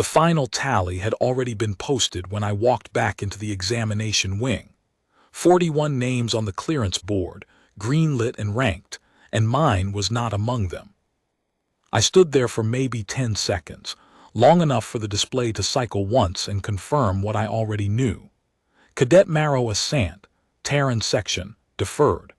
The final tally had already been posted when I walked back into the examination wing. 41 names on the clearance board, green-lit and ranked, and mine was not among them. I stood there for maybe 10 seconds, long enough for the display to cycle once and confirm what I already knew. Cadet Maro Asante, Terran Section, deferred.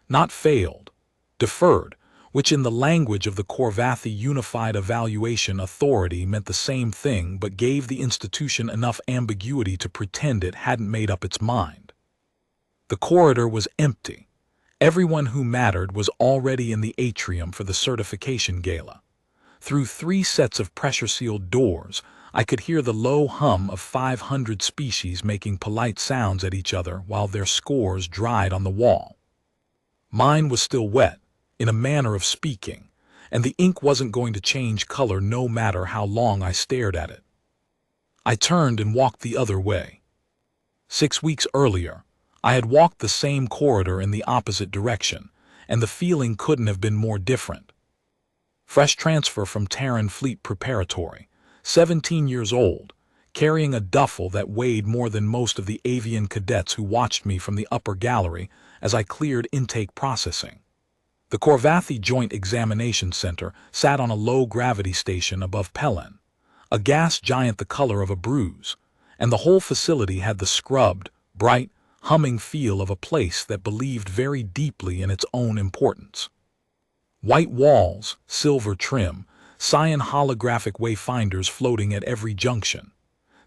Not failed, deferred, which in the language of the Korvathi Unified Evaluation Authority meant the same thing but gave the institution enough ambiguity to pretend it hadn't made up its mind. The corridor was empty. Everyone who mattered was already in the atrium for the certification gala. Through 3 sets of pressure-sealed doors, I could hear the low hum of 500 species making polite sounds at each other while their scores dried on the wall. Mine was still wet, in a manner of speaking, and the ink wasn't going to change color no matter how long I stared at it. I turned and walked the other way. 6 weeks earlier, I had walked the same corridor in the opposite direction, and the feeling couldn't have been more different. Fresh transfer from Terran Fleet Preparatory, 17 years old, carrying a duffel that weighed more than most of the avian cadets who watched me from the upper gallery as I cleared intake processing. The Korvathi Joint Examination Center sat on a low-gravity station above Pelen, a gas giant the color of a bruise, and the whole facility had the scrubbed, bright, humming feel of a place that believed very deeply in its own importance. White walls, silver trim, cyan holographic wayfinders floating at every junction.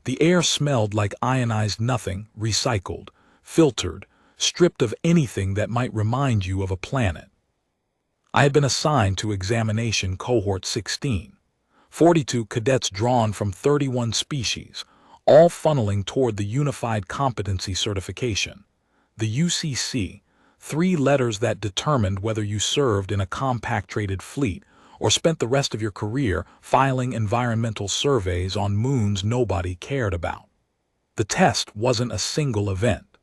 The air smelled like ionized nothing, recycled, filtered, stripped of anything that might remind you of a planet. I had been assigned to examination cohort 16, 42 cadets drawn from 31 species, all funneling toward the Unified Competency Certification, the UCC, 3 letters that determined whether you served in a compact-rated fleet or spent the rest of your career filing environmental surveys on moons nobody cared about. The test wasn't a single event.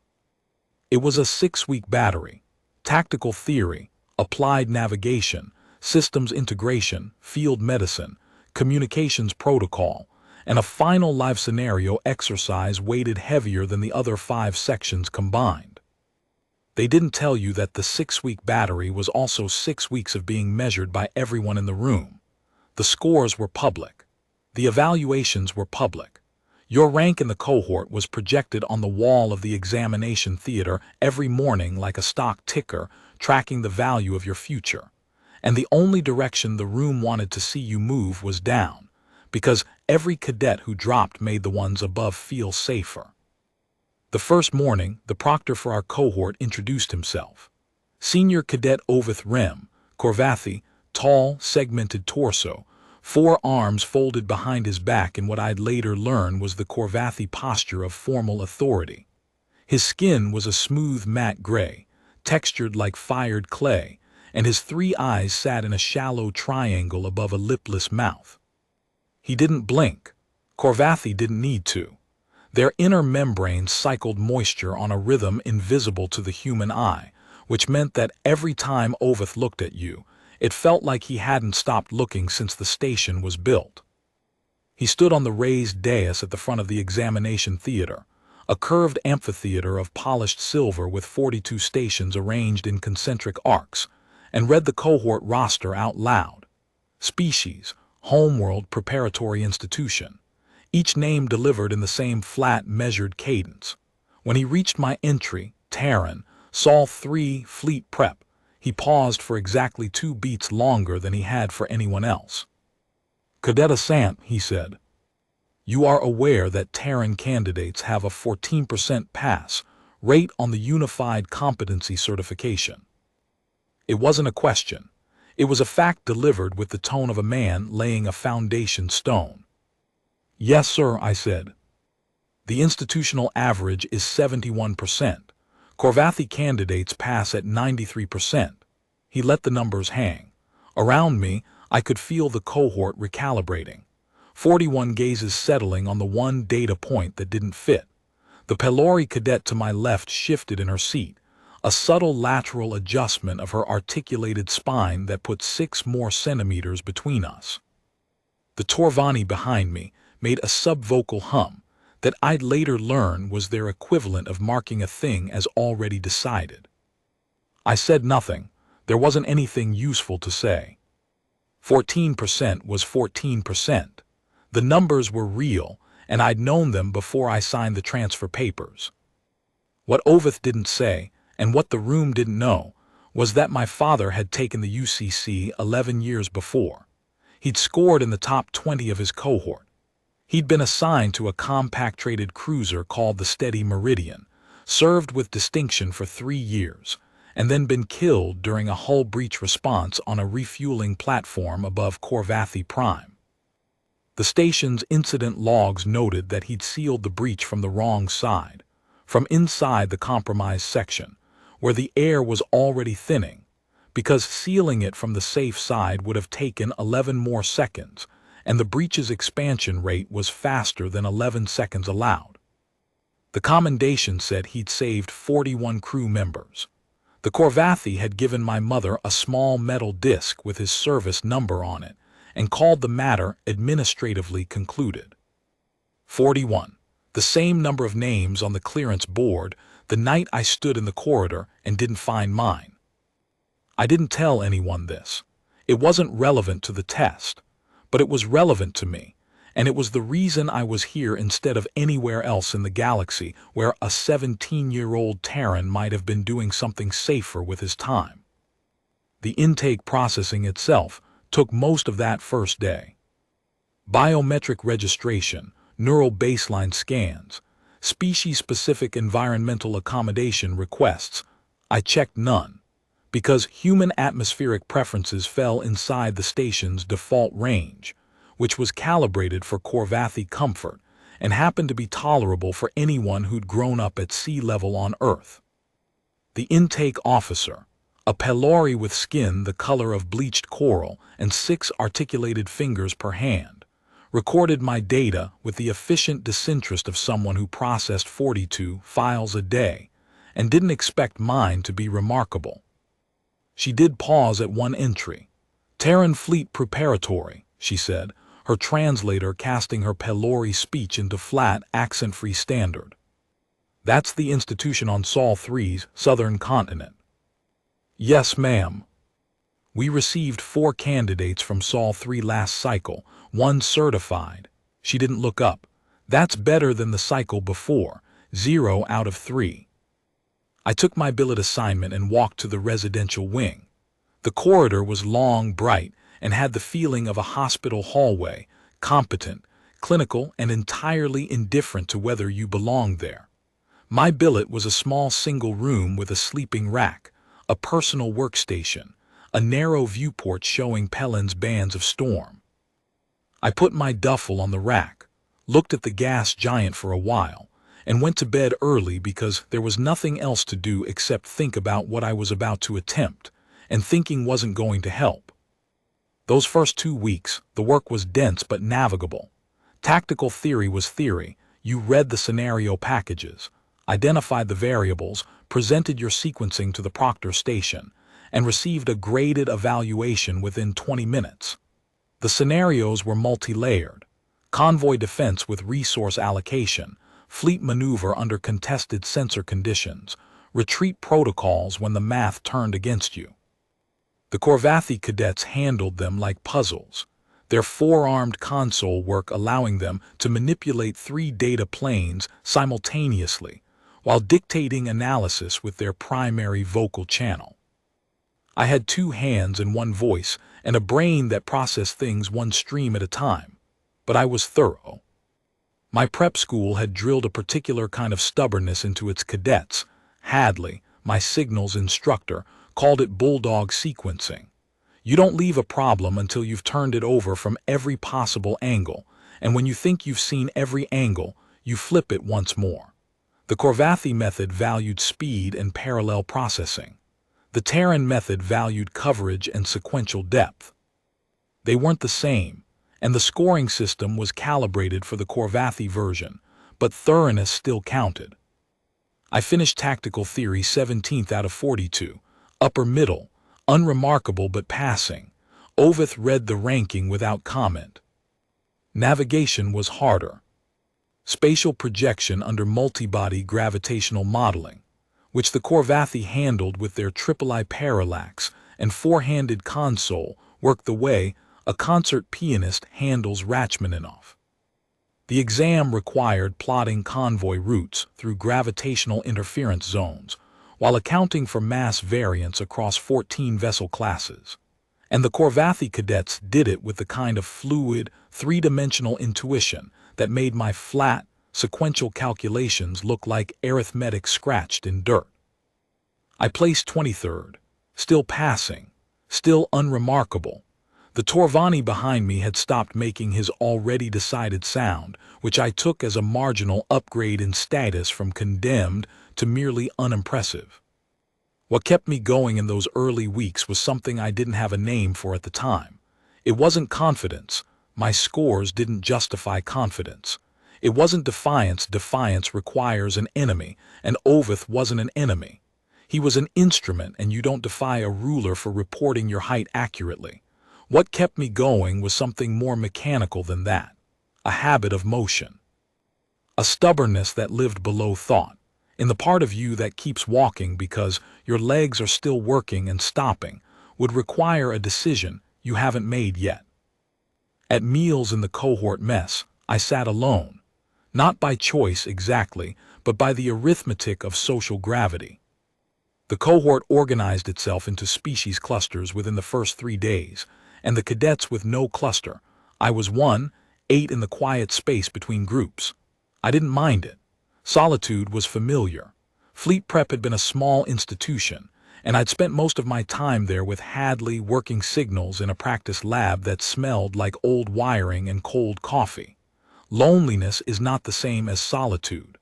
It was a 6-week battery: tactical theory, applied navigation, systems integration, field medicine, communications protocol, and a final live scenario exercise weighted heavier than the other 5 sections combined. They didn't tell you that the 6-week battery was also 6 weeks of being measured by everyone in the room. The scores were public. The evaluations were public. Your rank in the cohort was projected on the wall of the examination theater every morning like a stock ticker, tracking the value of your future. And the only direction the room wanted to see you move was down, because every cadet who dropped made the ones above feel safer. The first morning, the proctor for our cohort introduced himself. Senior Cadet Ovith Rem, Korvathi, tall, segmented torso, 4 arms folded behind his back in what I'd later learn was the Korvathi posture of formal authority. His skin was a smooth matte gray, textured like fired clay, and his 3 eyes sat in a shallow triangle above a lipless mouth. He didn't blink. Korvathi didn't need to. Their inner membranes cycled moisture on a rhythm invisible to the human eye, which meant that every time Ovith looked at you, it felt like he hadn't stopped looking since the station was built. He stood on the raised dais at the front of the examination theater, a curved amphitheater of polished silver with 42 stations arranged in concentric arcs, and read the cohort roster out loud. Species, Homeworld Preparatory Institution. Each name delivered in the same flat, measured cadence. When he reached my entry, Terran, Sol 3, Fleet Prep, he paused for exactly 2 beats longer than he had for anyone else. "Cadet Asante," he said, "you are aware that Terran candidates have a 14% pass rate on the Unified Competency Certification." It wasn't a question. It was a fact delivered with the tone of a man laying a foundation stone. "Yes, sir," I said. "The institutional average is 71%. Korvathi candidates pass at 93%. He let the numbers hang. Around me, I could feel the cohort recalibrating. 41 gazes settling on the one data point that didn't fit. The Pelori cadet to my left shifted in her seat, a subtle lateral adjustment of her articulated spine that put 6 more centimeters between us. The Torvani behind me, made a subvocal hum that I'd later learn was their equivalent of marking a thing as already decided. I said nothing. There wasn't anything useful to say. 14% was 14%. The numbers were real, and I'd known them before I signed the transfer papers. What Oveth didn't say, and what the room didn't know, was that my father had taken the UCC 11 years before. He'd scored in the top 20 of his cohort. He'd been assigned to a compact-rated cruiser called the Steady Meridian, served with distinction for 3 years, and then been killed during a hull breach response on a refueling platform above Korvathi Prime. The station's incident logs noted that he'd sealed the breach from the wrong side, from inside the compromised section, where the air was already thinning, because sealing it from the safe side would have taken 11 more seconds, and the breach's expansion rate was faster than 11 seconds allowed. The commendation said he'd saved 41 crew members. The Korvathi had given my mother a small metal disc with his service number on it and called the matter administratively concluded. 41. The same number of names on the clearance board the night I stood in the corridor and didn't find mine. I didn't tell anyone this. It wasn't relevant to the test, but it was relevant to me, and it was the reason I was here instead of anywhere else in the galaxy where a 17-year-old Terran might have been doing something safer with his time. The intake processing itself took most of that first day. Biometric registration, neural baseline scans, species-specific environmental accommodation requests, I checked none, because human atmospheric preferences fell inside the station's default range, which was calibrated for Korvathi comfort and happened to be tolerable for anyone who'd grown up at sea level on Earth. The intake officer, a Pelori with skin the color of bleached coral and 6 articulated fingers per hand, recorded my data with the efficient disinterest of someone who processed 42 files a day and didn't expect mine to be remarkable. She did pause at one entry. Terran Fleet Preparatory, she said, her translator casting her Pelori speech into flat, accent-free standard. That's the institution on Sol 3's southern continent. Yes, ma'am. We received 4 candidates from Sol 3 last cycle, 1 certified. She didn't look up. That's better than the cycle before, 0 out of 3. I took my billet assignment and walked to the residential wing. The corridor was long, bright, and had the feeling of a hospital hallway, competent, clinical, and entirely indifferent to whether you belonged there. My billet was a small single room with a sleeping rack, a personal workstation, a narrow viewport showing Pellin's bands of storm. I put my duffel on the rack, looked at the gas giant for a while, and went to bed early because there was nothing else to do except think about what I was about to attempt, and thinking wasn't going to help. Those first 2 weeks, the work was dense but navigable. Tactical theory was theory. You read the scenario packages, identified the variables, presented your sequencing to the proctor station, and received a graded evaluation within 20 minutes. The scenarios were multi-layered: convoy defense with resource allocation, fleet maneuver under contested sensor conditions, retreat protocols when the math turned against you. The Korvathi cadets handled them like puzzles, their 4-armed console work allowing them to manipulate 3 data planes simultaneously while dictating analysis with their primary vocal channel. I had 2 hands and 1 voice and a brain that processed things 1 stream at a time, but I was thorough. My prep school had drilled a particular kind of stubbornness into its cadets. Hadley, my signals instructor, called it bulldog sequencing. You don't leave a problem until you've turned it over from every possible angle, and when you think you've seen every angle, you flip it once more. The Korvathi method valued speed and parallel processing. The Terran method valued coverage and sequential depth. They weren't the same, and the scoring system was calibrated for the Korvathi version, but thoroughness still counted. I finished tactical theory 17th out of 42, upper middle, unremarkable but passing. Oveth read the ranking without comment. Navigation was harder. Spatial projection under multibody gravitational modeling, which the Korvathi handled with their triple-eye parallax and four-handed console, worked the way a concert pianist handles Rachmaninoff. The exam required plotting convoy routes through gravitational interference zones, while accounting for mass variance across 14 vessel classes. And the Korvathi cadets did it with the kind of fluid, three-dimensional intuition that made my flat, sequential calculations look like arithmetic scratched in dirt. I placed 23rd, still passing, still unremarkable. The Torvani behind me had stopped making his already decided sound, which I took as a marginal upgrade in status from condemned to merely unimpressive. What kept me going in those early weeks was something I didn't have a name for at the time. It wasn't confidence. My scores didn't justify confidence. It wasn't defiance. Defiance requires an enemy, and Oveth wasn't an enemy. He was an instrument, and you don't defy a ruler for reporting your height accurately. What kept me going was something more mechanical than that. A habit of motion. A stubbornness that lived below thought, in the part of you that keeps walking because your legs are still working and stopping, would require a decision you haven't made yet. At meals in the cohort mess, I sat alone, not by choice exactly, but by the arithmetic of social gravity. The cohort organized itself into species clusters within the first 3 days, and the cadets with no cluster. I was one, 8 in the quiet space between groups. I didn't mind it. Solitude was familiar. Fleet Prep had been a small institution, and I'd spent most of my time there with Hadley working signals in a practice lab that smelled like old wiring and cold coffee. Loneliness is not the same as solitude.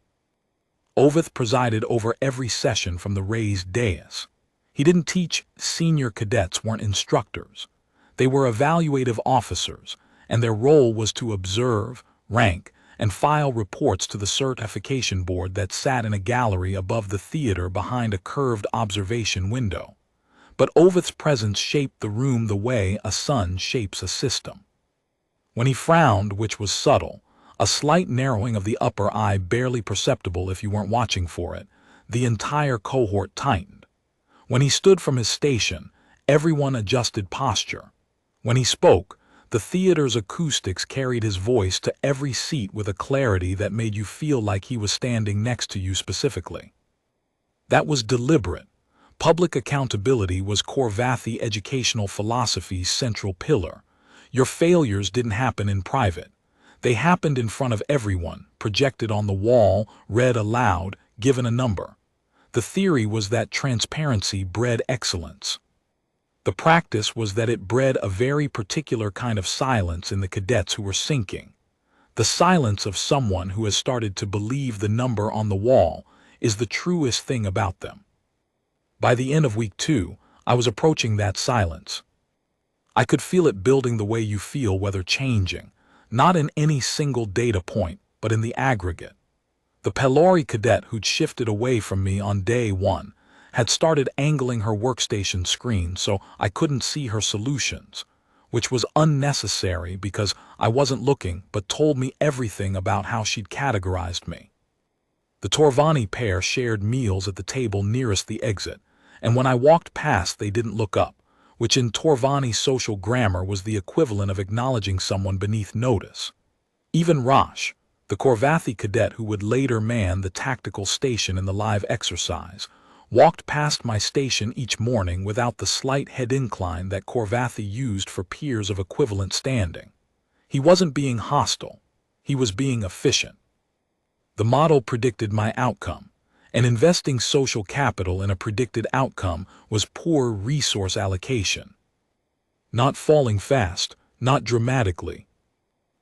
Oveth presided over every session from the raised dais. He didn't teach. Senior cadets weren't instructors. They were evaluative officers, and their role was to observe, rank, and file reports to the certification board that sat in a gallery above the theater behind a curved observation window. But Oveth's presence shaped the room the way a sun shapes a system. When he frowned, which was subtle, a slight narrowing of the upper eye barely perceptible if you weren't watching for it, the entire cohort tightened. When he stood from his station, everyone adjusted posture. When he spoke, the theater's acoustics carried his voice to every seat with a clarity that made you feel like he was standing next to you specifically. That was deliberate. Public accountability was Korvathi educational philosophy's central pillar. Your failures didn't happen in private. They happened in front of everyone, projected on the wall, read aloud, given a number. The theory was that transparency bred excellence. The practice was that it bred a very particular kind of silence in the cadets who were sinking. The silence of someone who has started to believe the number on the wall is the truest thing about them. By the end of week 2, I was approaching that silence. I could feel it building the way you feel weather changing, not in any single data point, but in the aggregate. The Pelori cadet who'd shifted away from me on day 1 had started angling her workstation screen so I couldn't see her solutions, which was unnecessary because I wasn't looking but told me everything about how she'd categorized me. The Torvani pair shared meals at the table nearest the exit, and when I walked past they didn't look up, which in Torvani social grammar was the equivalent of acknowledging someone beneath notice. Even Rosh, the Korvathi cadet who would later man the tactical station in the live exercise, walked past my station each morning without the slight head incline that Korvathi used for peers of equivalent standing. He wasn't being hostile. He was being efficient. The model predicted my outcome, and investing social capital in a predicted outcome was poor resource allocation. Not falling fast, not dramatically,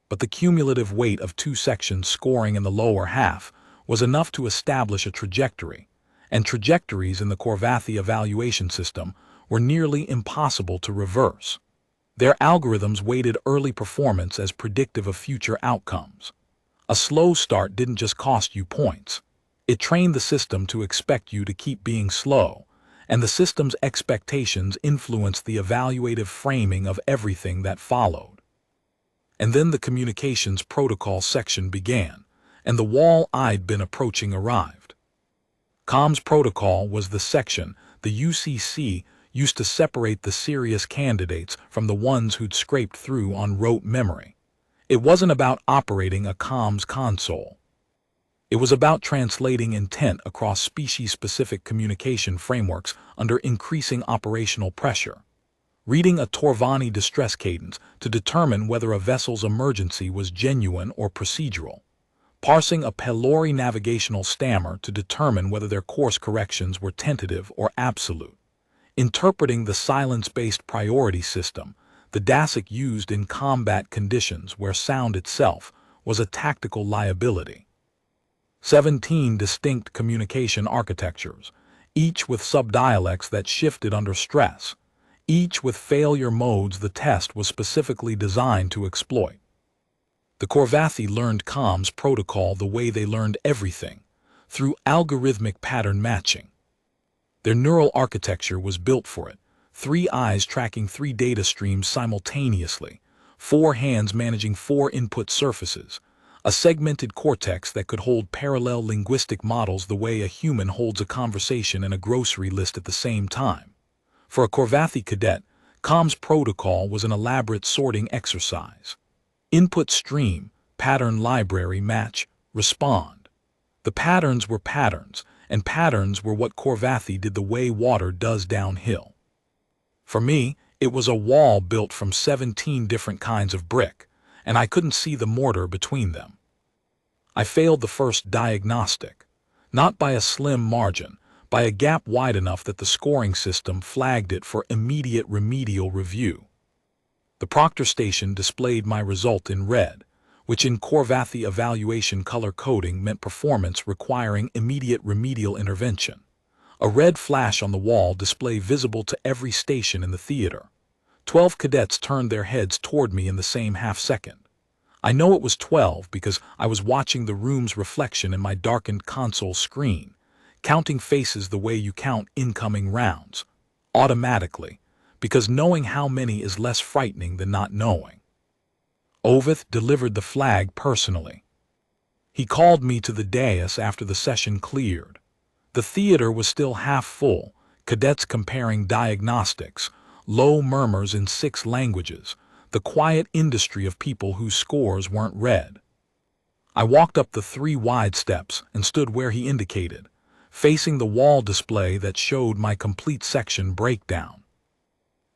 but the cumulative weight of 2 sections scoring in the lower half was enough to establish a trajectory, and trajectories in the Korvathi evaluation system were nearly impossible to reverse. Their algorithms weighted early performance as predictive of future outcomes. A slow start didn't just cost you points. It trained the system to expect you to keep being slow, and the system's expectations influenced the evaluative framing of everything that followed. and then the communications protocol section began, and the wall I'd been approaching arrived. Comms protocol was the section the UCC used to separate the serious candidates from the ones who'd scraped through on rote memory. It wasn't about operating a comms console. It was about translating intent across species-specific communication frameworks under increasing operational pressure. Reading a Korvathi distress cadence to determine whether a vessel's emergency was genuine or procedural. Parsing a pylori navigational stammer to determine whether their course corrections were tentative or absolute. Interpreting the silence-based priority system, the DASIC used in combat conditions where sound itself was a tactical liability. 17 distinct communication architectures, each with subdialects that shifted under stress, each with failure modes the test was specifically designed to exploit. The Korvathi learned comms protocol the way they learned everything, through algorithmic pattern matching. Their neural architecture was built for it, 3 eyes tracking 3 data streams simultaneously, 4 hands managing 4 input surfaces, a segmented cortex that could hold parallel linguistic models the way a human holds a conversation and a grocery list at the same time. For a Korvathi cadet, comms protocol was an elaborate sorting exercise. Input stream, pattern library, match, respond. The patterns were patterns, and patterns were what Korvathi did the way water does downhill. For me, it was a wall built from 17 different kinds of brick, and I couldn't see the mortar between them. I failed the first diagnostic, not by a slim margin, by a gap wide enough that the scoring system flagged it for immediate remedial review. The Proctor station displayed my result in red, which in Korvathi evaluation color coding meant performance requiring immediate remedial intervention. A red flash on the wall display visible to every station in the theater. 12 cadets turned their heads toward me in the same half-second. I know it was 12 because I was watching the room's reflection in my darkened console screen, counting faces the way you count incoming rounds, automatically, because knowing how many is less frightening than not knowing. Oveth delivered the flag personally. He called me to the dais after the session cleared. The theater was still half full, cadets comparing diagnostics, low murmurs in 6 languages, the quiet industry of people whose scores weren't read. I walked up the 3 wide steps and stood where he indicated, facing the wall display that showed my complete section breakdown.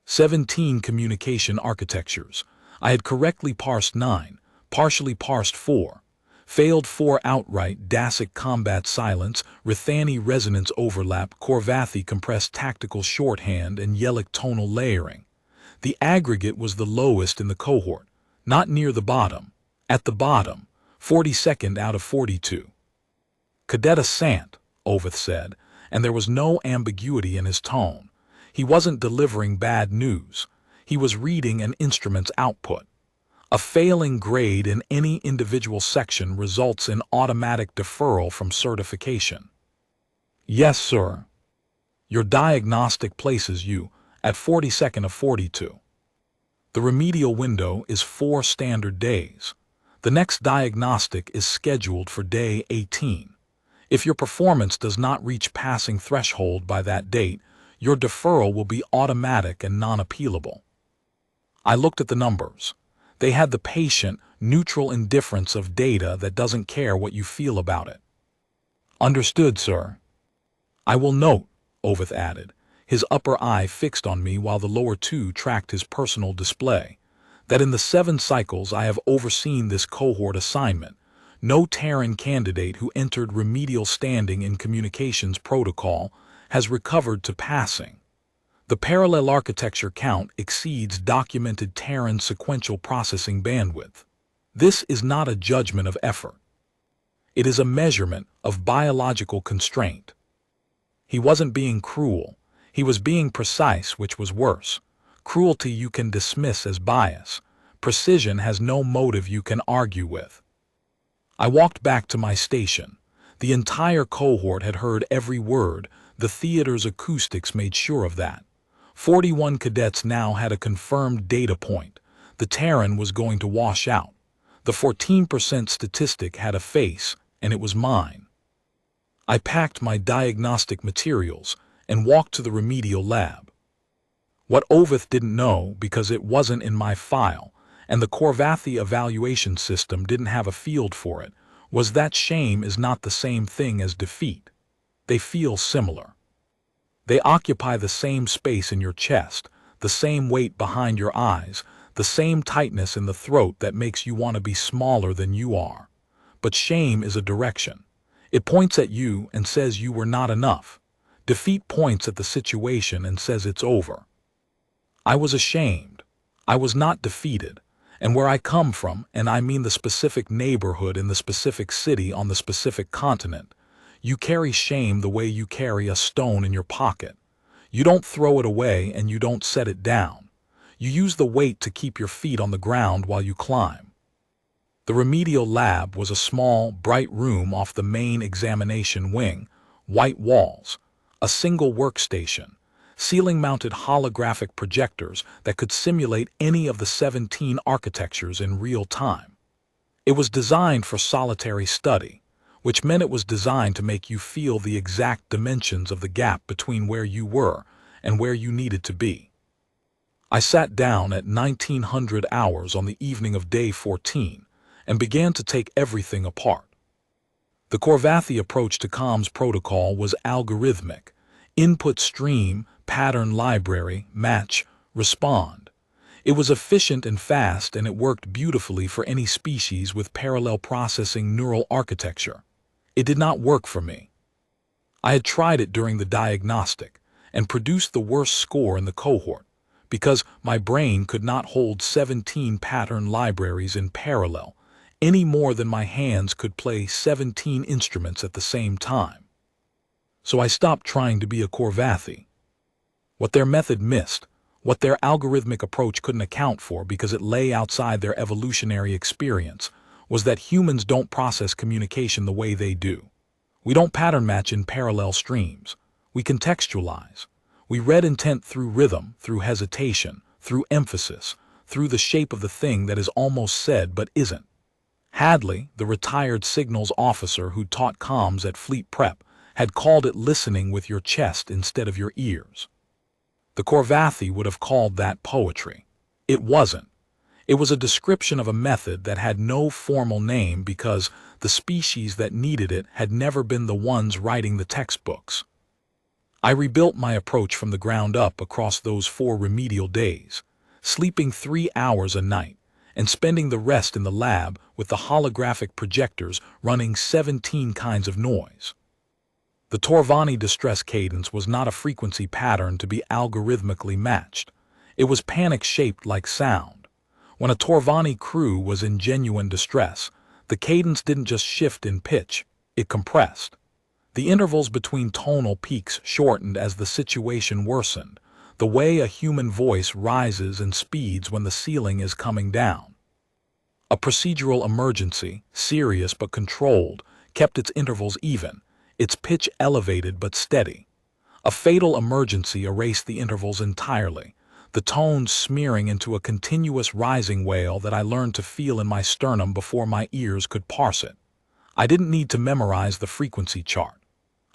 17 communication architectures. I had correctly parsed 9, partially parsed 4, failed 4 outright, DASIC combat silence, Rithani resonance overlap, Korvathi compressed tactical shorthand, and Yelic tonal layering. The aggregate was the lowest in the cohort, not near the bottom. At the bottom, 42nd out of 42. Cadet Asante, Oveth said, and there was no ambiguity in his tone. He wasn't delivering bad news. He was reading an instrument's output. A failing grade in any individual section results in automatic deferral from certification. Yes, sir. Your diagnostic places you at 42nd of 42. The remedial window is 4 standard days. The next diagnostic is scheduled for day 18. If your performance does not reach passing threshold by that date, your deferral will be automatic and non-appealable. I looked at the numbers. They had the patient, neutral indifference of data that doesn't care what you feel about it. Understood, sir. I will note, Oveth added, his upper eye fixed on me while the lower 2 tracked his personal display, that in the 7 cycles I have overseen this cohort assignment, no Terran candidate who entered remedial standing in communications protocol has recovered to passing. The parallel architecture count exceeds documented Terran sequential processing bandwidth. This is not a judgment of effort. It is a measurement of biological constraint. He wasn't being cruel. He was being precise, which was worse. Cruelty you can dismiss as bias. Precision has no motive you can argue with. I walked back to my station. The entire cohort had heard every word. The theater's acoustics made sure of that. 41 cadets now had a confirmed data point. The Terran was going to wash out. The 14% statistic had a face, and it was mine. I packed my diagnostic materials and walked to the remedial lab. What Oveth didn't know, because it wasn't in my file, and the Korvathi evaluation system didn't have a field for it, was that shame is not the same thing as defeat. They feel similar. They occupy the same space in your chest, the same weight behind your eyes, the same tightness in the throat that makes you want to be smaller than you are. But shame is a direction. It points at you and says you were not enough. Defeat points at the situation and says it's over. I was ashamed. I was not defeated. And where I come from, and I mean the specific neighborhood in the specific city on the specific continent, you carry shame the way you carry a stone in your pocket. You don't throw it away and you don't set it down. You use the weight to keep your feet on the ground while you climb. The remedial lab was a small, bright room off the main examination wing, white walls, a single workstation, ceiling-mounted holographic projectors that could simulate any of the 17 architectures in real time. It was designed for solitary study, which meant it was designed to make you feel the exact dimensions of the gap between where you were and where you needed to be. I sat down at 1900 hours on the evening of day 14 and began to take everything apart. The Korvathi approach to comms protocol was algorithmic: input stream, pattern library, match, respond. It was efficient and fast, and it worked beautifully for any species with parallel processing neural architecture. It did not work for me. I had tried it during the diagnostic and produced the worst score in the cohort because my brain could not hold 17 pattern libraries in parallel any more than my hands could play 17 instruments at the same time. So I stopped trying to be a Korvathi. What their method missed, what their algorithmic approach couldn't account for because it lay outside their evolutionary experience, was that humans don't process communication the way they do. We don't pattern match in parallel streams. We contextualize. We read intent through rhythm, through hesitation, through emphasis, through the shape of the thing that is almost said but isn't. Hadley, the retired signals officer who taught comms at Fleet Prep, had called it listening with your chest instead of your ears. The Korvathi would have called that poetry. It wasn't. It was a description of a method that had no formal name because the species that needed it had never been the ones writing the textbooks. I rebuilt my approach from the ground up across those 4 remedial days, sleeping 3 hours a night and spending the rest in the lab with the holographic projectors running 17 kinds of noise. The Torvani distress cadence was not a frequency pattern to be algorithmically matched. It was panic-shaped like sound. When a Torvani crew was in genuine distress, the cadence didn't just shift in pitch, it compressed. The intervals between tonal peaks shortened as the situation worsened, the way a human voice rises and speeds when the ceiling is coming down. A procedural emergency, serious but controlled, kept its intervals even, its pitch elevated but steady. A fatal emergency erased the intervals entirely, the tones smearing into a continuous rising wail that I learned to feel in my sternum before my ears could parse it. I didn't need to memorize the frequency chart.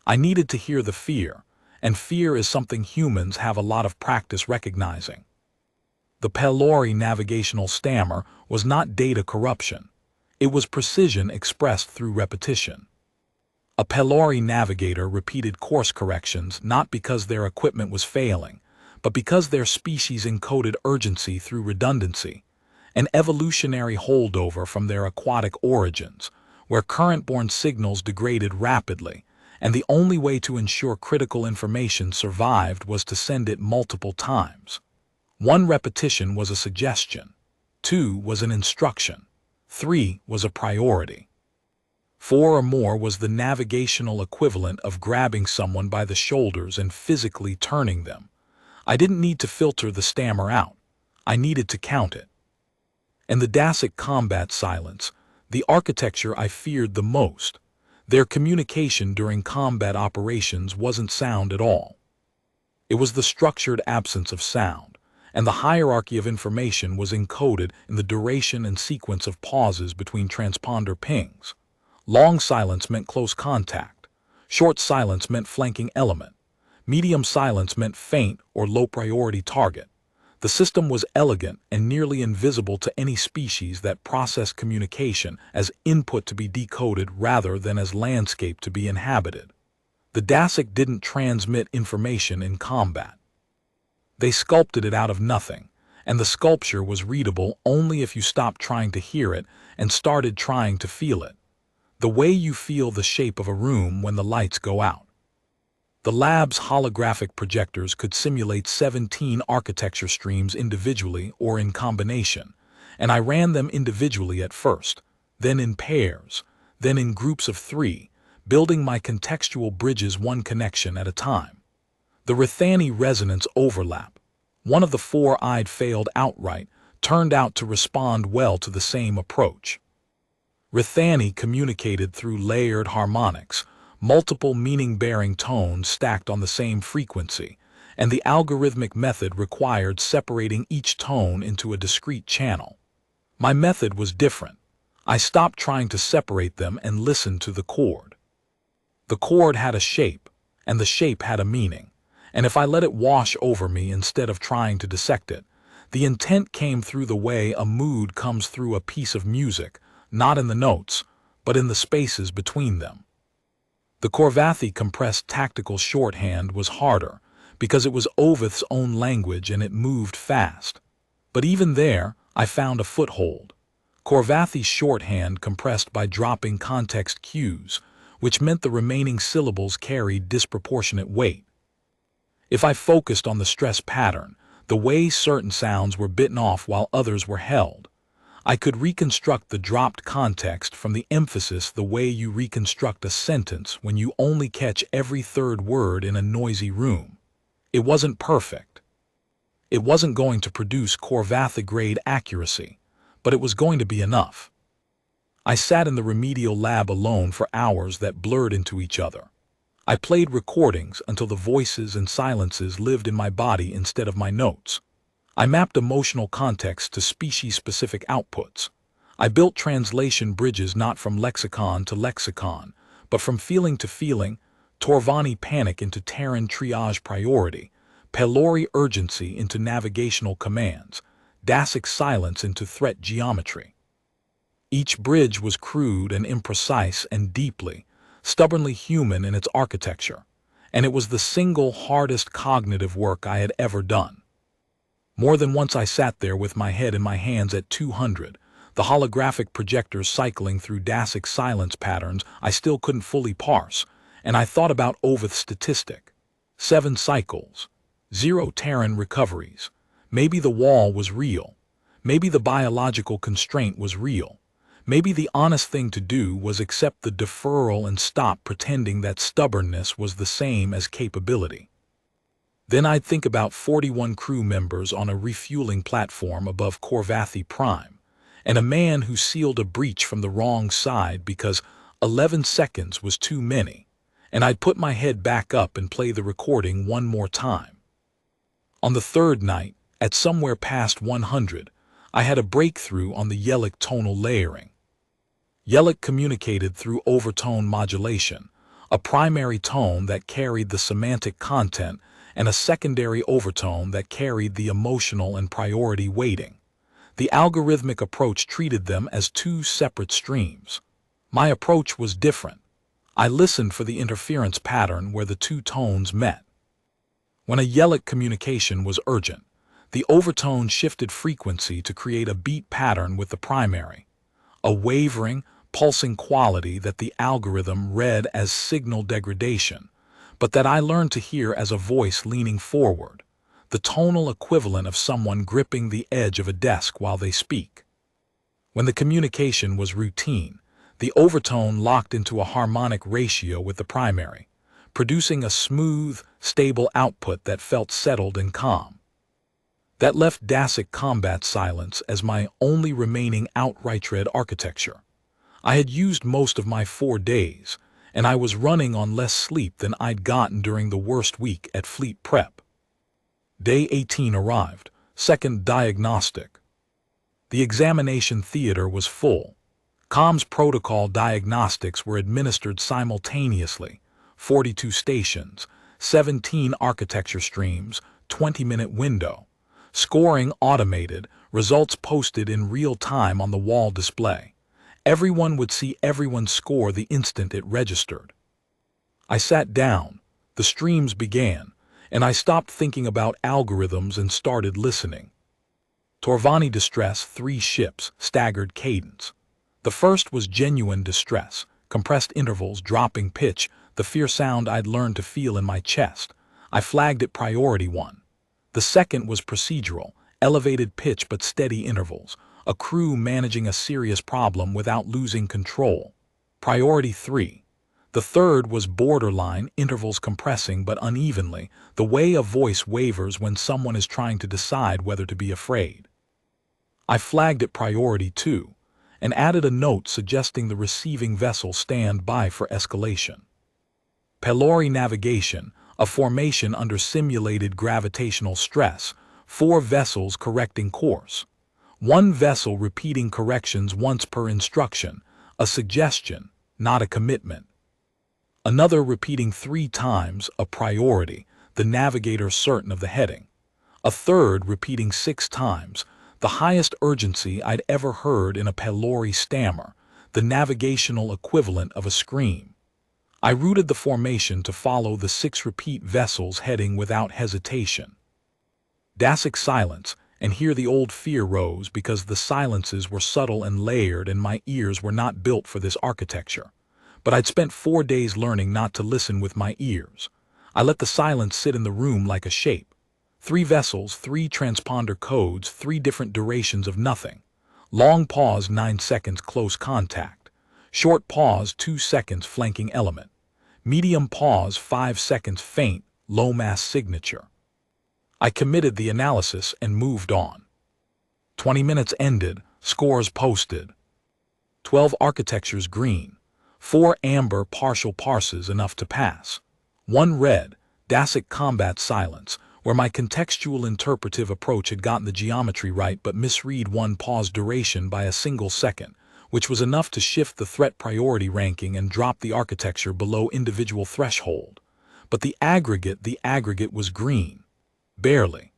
I needed to hear the fear, and fear is something humans have a lot of practice recognizing. The Pelori navigational stammer was not data corruption. It was precision expressed through repetition. A Pelori navigator repeated course corrections not because their equipment was failing, but because their species encoded urgency through redundancy, an evolutionary holdover from their aquatic origins, where current-borne signals degraded rapidly, and the only way to ensure critical information survived was to send it multiple times. 1 repetition was a suggestion, 2 was an instruction, 3 was a priority. 4 or more was the navigational equivalent of grabbing someone by the shoulders and physically turning them. I didn't need to filter the stammer out. I needed to count it. And the Dacic combat silence, the architecture I feared the most, their communication during combat operations wasn't sound at all. It was the structured absence of sound, and the hierarchy of information was encoded in the duration and sequence of pauses between transponder pings. Long silence meant close contact. Short silence meant flanking element. Medium silence meant faint or low-priority target. The system was elegant and nearly invisible to any species that processed communication as input to be decoded rather than as landscape to be inhabited. The DASIC didn't transmit information in combat. They sculpted it out of nothing, and the sculpture was readable only if you stopped trying to hear it and started trying to feel it. The way you feel the shape of a room when the lights go out. The lab's holographic projectors could simulate 17 architecture streams individually or in combination, and I ran them individually at first, then in pairs, then in groups of 3, building my contextual bridges one connection at a time. The Rithani resonance overlap, one of the 4 I'd failed outright, turned out to respond well to the same approach. Rithani communicated through layered harmonics, multiple meaning-bearing tones stacked on the same frequency, and the algorithmic method required separating each tone into a discrete channel. My method was different. I stopped trying to separate them and listened to the chord. The chord had a shape, and the shape had a meaning, and if I let it wash over me instead of trying to dissect it, the intent came through the way a mood comes through a piece of music, not in the notes, but in the spaces between them. The Korvathi compressed tactical shorthand was harder because it was Ovith's own language and it moved fast. But even there, I found a foothold. Korvathi's shorthand compressed by dropping context cues, which meant the remaining syllables carried disproportionate weight. If I focused on the stress pattern, the way certain sounds were bitten off while others were held, I could reconstruct the dropped context from the emphasis the way you reconstruct a sentence when you only catch every third word in a noisy room. It wasn't perfect. It wasn't going to produce Korvathi-grade accuracy, but it was going to be enough. I sat in the remedial lab alone for hours that blurred into each other. I played recordings until the voices and silences lived in my body instead of my notes. I mapped emotional context to species-specific outputs. I built translation bridges not from lexicon to lexicon, but from feeling to feeling, Torvani panic into Terran triage priority, Pelori urgency into navigational commands, DASIC silence into threat geometry. Each bridge was crude and imprecise and deeply, stubbornly human in its architecture, and it was the single hardest cognitive work I had ever done. More than once I sat there with my head in my hands at 200, the holographic projectors cycling through DASIC silence patterns I still couldn't fully parse, and I thought about Ovith's statistic. 7 cycles, 0 Terran recoveries. Maybe the wall was real. Maybe the biological constraint was real. Maybe the honest thing to do was accept the deferral and stop pretending that stubbornness was the same as capability. Then I'd think about 41 crew members on a refueling platform above Korvathi Prime, and a man who sealed a breach from the wrong side because 11 seconds was too many, and I'd put my head back up and play the recording one more time. On the 3rd night, at somewhere past 100, I had a breakthrough on the Yelic tonal layering. Yelic communicated through overtone modulation, a primary tone that carried the semantic content and a secondary overtone that carried the emotional and priority weighting. The algorithmic approach treated them as 2 separate streams. My approach was different. I listened for the interference pattern where the 2 tones met. When a Yelic communication was urgent, the overtone shifted frequency to create a beat pattern with the primary, a wavering, pulsing quality that the algorithm read as signal degradation, but that I learned to hear as a voice leaning forward, the tonal equivalent of someone gripping the edge of a desk while they speak. When the communication was routine, the overtone locked into a harmonic ratio with the primary, producing a smooth, stable output that felt settled and calm. That left DASIC combat silence as my only remaining outright read architecture. I had used most of my 4 days, and I was running on less sleep than I'd gotten during the worst week at fleet prep. Day 18 arrived, second diagnostic. The examination theater was full. Comms protocol diagnostics were administered simultaneously, 42 stations, 17 architecture streams, 20-minute window. Scoring automated, results posted in real time on the wall display. Everyone would see everyone's score the instant it registered. I sat down, the streams began, and I stopped thinking about algorithms and started listening. Korvathi distress, 3 ships, staggered cadence. The first was genuine distress, compressed intervals, dropping pitch, the fear sound I'd learned to feel in my chest. I flagged it priority 1. The second was procedural, elevated pitch but steady intervals, a crew managing a serious problem without losing control. Priority 3. The third was borderline, intervals compressing but unevenly, the way a voice wavers when someone is trying to decide whether to be afraid. I flagged it priority 2, and added a note suggesting the receiving vessel stand by for escalation. Pylori navigation, a formation under simulated gravitational stress, 4 vessels correcting course. 1 vessel repeating corrections once per instruction, a suggestion, not a commitment. Another repeating 3 times, a priority, the navigator certain of the heading. A third repeating 6 times, the highest urgency I'd ever heard in a pylori stammer, the navigational equivalent of a scream. I routed the formation to follow the 6 repeat vessels heading without hesitation. Dacic silence, and here the old fear rose because the silences were subtle and layered and my ears were not built for this architecture. But I'd spent 4 days learning not to listen with my ears. I let the silence sit in the room like a shape. 3 vessels, 3 transponder codes, 3 different durations of nothing. Long pause, 9 seconds, close contact. Short pause, 2 seconds, flanking element. Medium pause, 5 seconds, faint, low mass signature. I committed the analysis and moved on. 20 minutes ended, scores posted. 12 architectures green. 4 amber partial parses enough to pass. 1 red, Dacic combat silence, where my contextual interpretive approach had gotten the geometry right but misread 1 pause duration by a single second, which was enough to shift the threat priority ranking and drop the architecture below individual threshold. But the aggregate was green. Barely.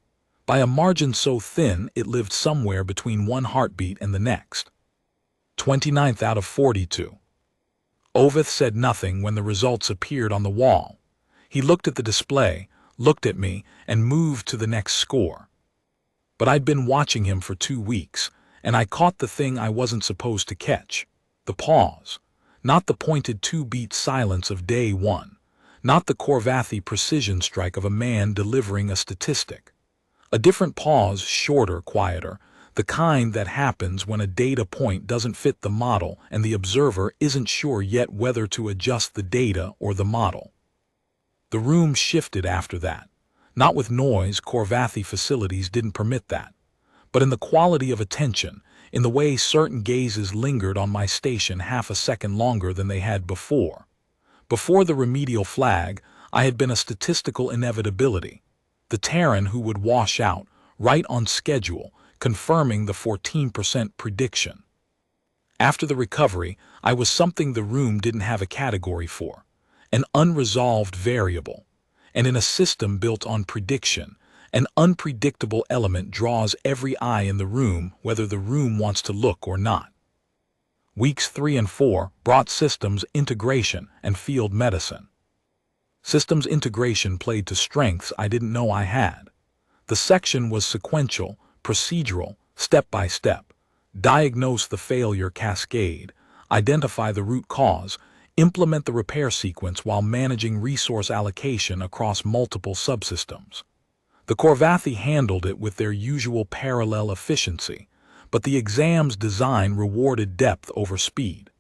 By a margin so thin it lived somewhere between 1 heartbeat and the next. 29th out of 42. Oveth said nothing when the results appeared on the wall. He looked at the display, looked at me, and moved to the next score. But I'd been watching him for 2 weeks, and I caught the thing I wasn't supposed to catch. The pause. Not the pointed 2-beat silence of day 1. Not the Korvathi precision strike of a man delivering a statistic. A different pause, shorter, quieter, the kind that happens when a data point doesn't fit the model and the observer isn't sure yet whether to adjust the data or the model. The room shifted after that. Not with noise, Korvathi facilities didn't permit that. But in the quality of attention, in the way certain gazes lingered on my station half a second longer than they had before. Before the remedial flag, I had been a statistical inevitability. The Terran who would wash out, right on schedule, confirming the 14% prediction. After the recovery, I was something the room didn't have a category for. An unresolved variable, and in a system built on prediction, an unpredictable element draws every eye in the room whether the room wants to look or not. Weeks 3 and 4 brought systems integration and field medicine. Systems integration played to strengths I didn't know I had. The section was sequential, procedural, step-by-step. Diagnose the failure cascade, identify the root cause, implement the repair sequence while managing resource allocation across multiple subsystems. The Korvathi handled it with their usual parallel efficiency, but the exam's design rewarded depth over speed.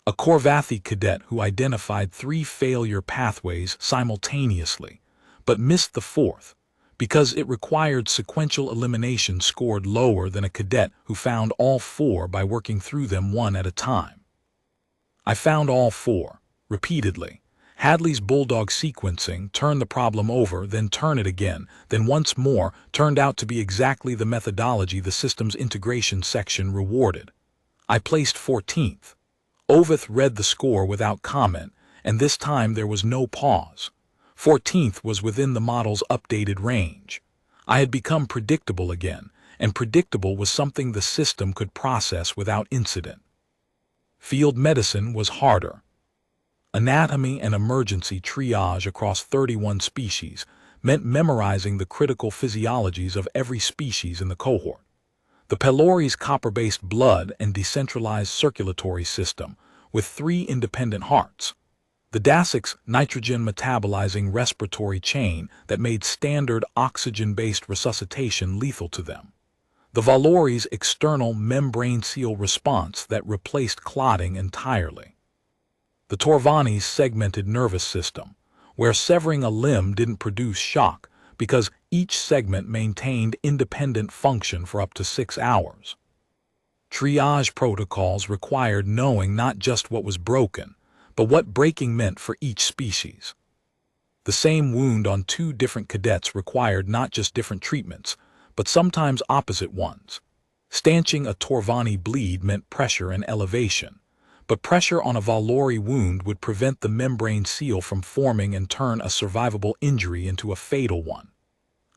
A Korvathi cadet who identified 3 failure pathways simultaneously, but missed the 4th, because it required sequential elimination, scored lower than a cadet who found all 4 by working through them one at a time. I found all 4, repeatedly, Hadley's bulldog sequencing, turn the problem over, then turn it again, then once more, turned out to be exactly the methodology the system's integration section rewarded. I placed 14th. Oveth read the score without comment, and this time there was no pause. 14th was within the model's updated range. I had become predictable again, and predictable was something the system could process without incident. Field medicine was harder. Anatomy and emergency triage across 31 species meant memorizing the critical physiologies of every species in the cohort. The pylori's copper-based blood and decentralized circulatory system with 3 independent hearts. The Dasic's nitrogen-metabolizing respiratory chain that made standard oxygen-based resuscitation lethal to them. The Valori's external membrane seal response that replaced clotting entirely. The Korvathi's segmented nervous system, where severing a limb didn't produce shock because each segment maintained independent function for up to 6 hours. Triage protocols required knowing not just what was broken, but what breaking meant for each species. The same wound on 2 different cadets required not just different treatments, but sometimes opposite ones. Stanching a Korvathi bleed meant pressure and elevation, but pressure on a Valori wound would prevent the membrane seal from forming and turn a survivable injury into a fatal one.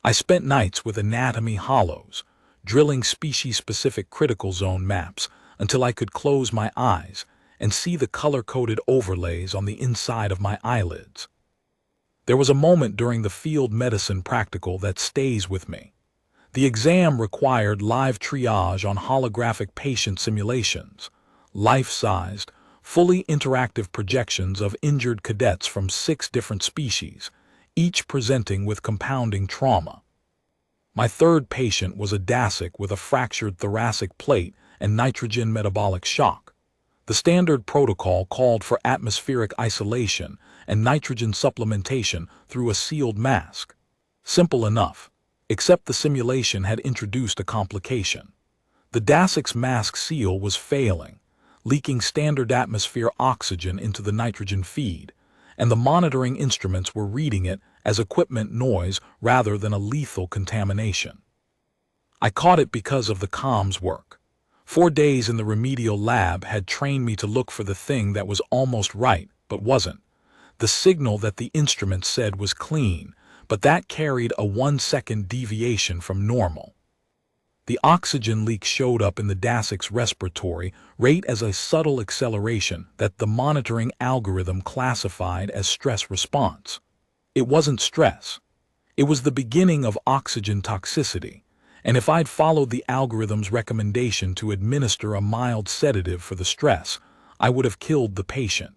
I spent nights with anatomy hollows, drilling species-specific critical zone maps until I could close my eyes and see the color-coded overlays on the inside of my eyelids. There was a moment during the field medicine practical that stays with me. The exam required live triage on holographic patient simulations, life-sized, fully interactive projections of injured cadets from 6 different species, each presenting with compounding trauma. My third patient was a Dasic with a fractured thoracic plate and nitrogen metabolic shock. The standard protocol called for atmospheric isolation and nitrogen supplementation through a sealed mask. Simple enough, except the simulation had introduced a complication. The Dasic's mask seal was failing, leaking standard atmosphere oxygen into the nitrogen feed, and the monitoring instruments were reading it as equipment noise rather than a lethal contamination. I caught it because of the comms work. 4 days in the remedial lab had trained me to look for the thing that was almost right but wasn't. The signal that the instrument said was clean, but that carried a 1-second deviation from normal. The oxygen leak showed up in the Dasic's respiratory rate as a subtle acceleration that the monitoring algorithm classified as stress response. It wasn't stress. It was the beginning of oxygen toxicity, and if I'd followed the algorithm's recommendation to administer a mild sedative for the stress, I would have killed the patient.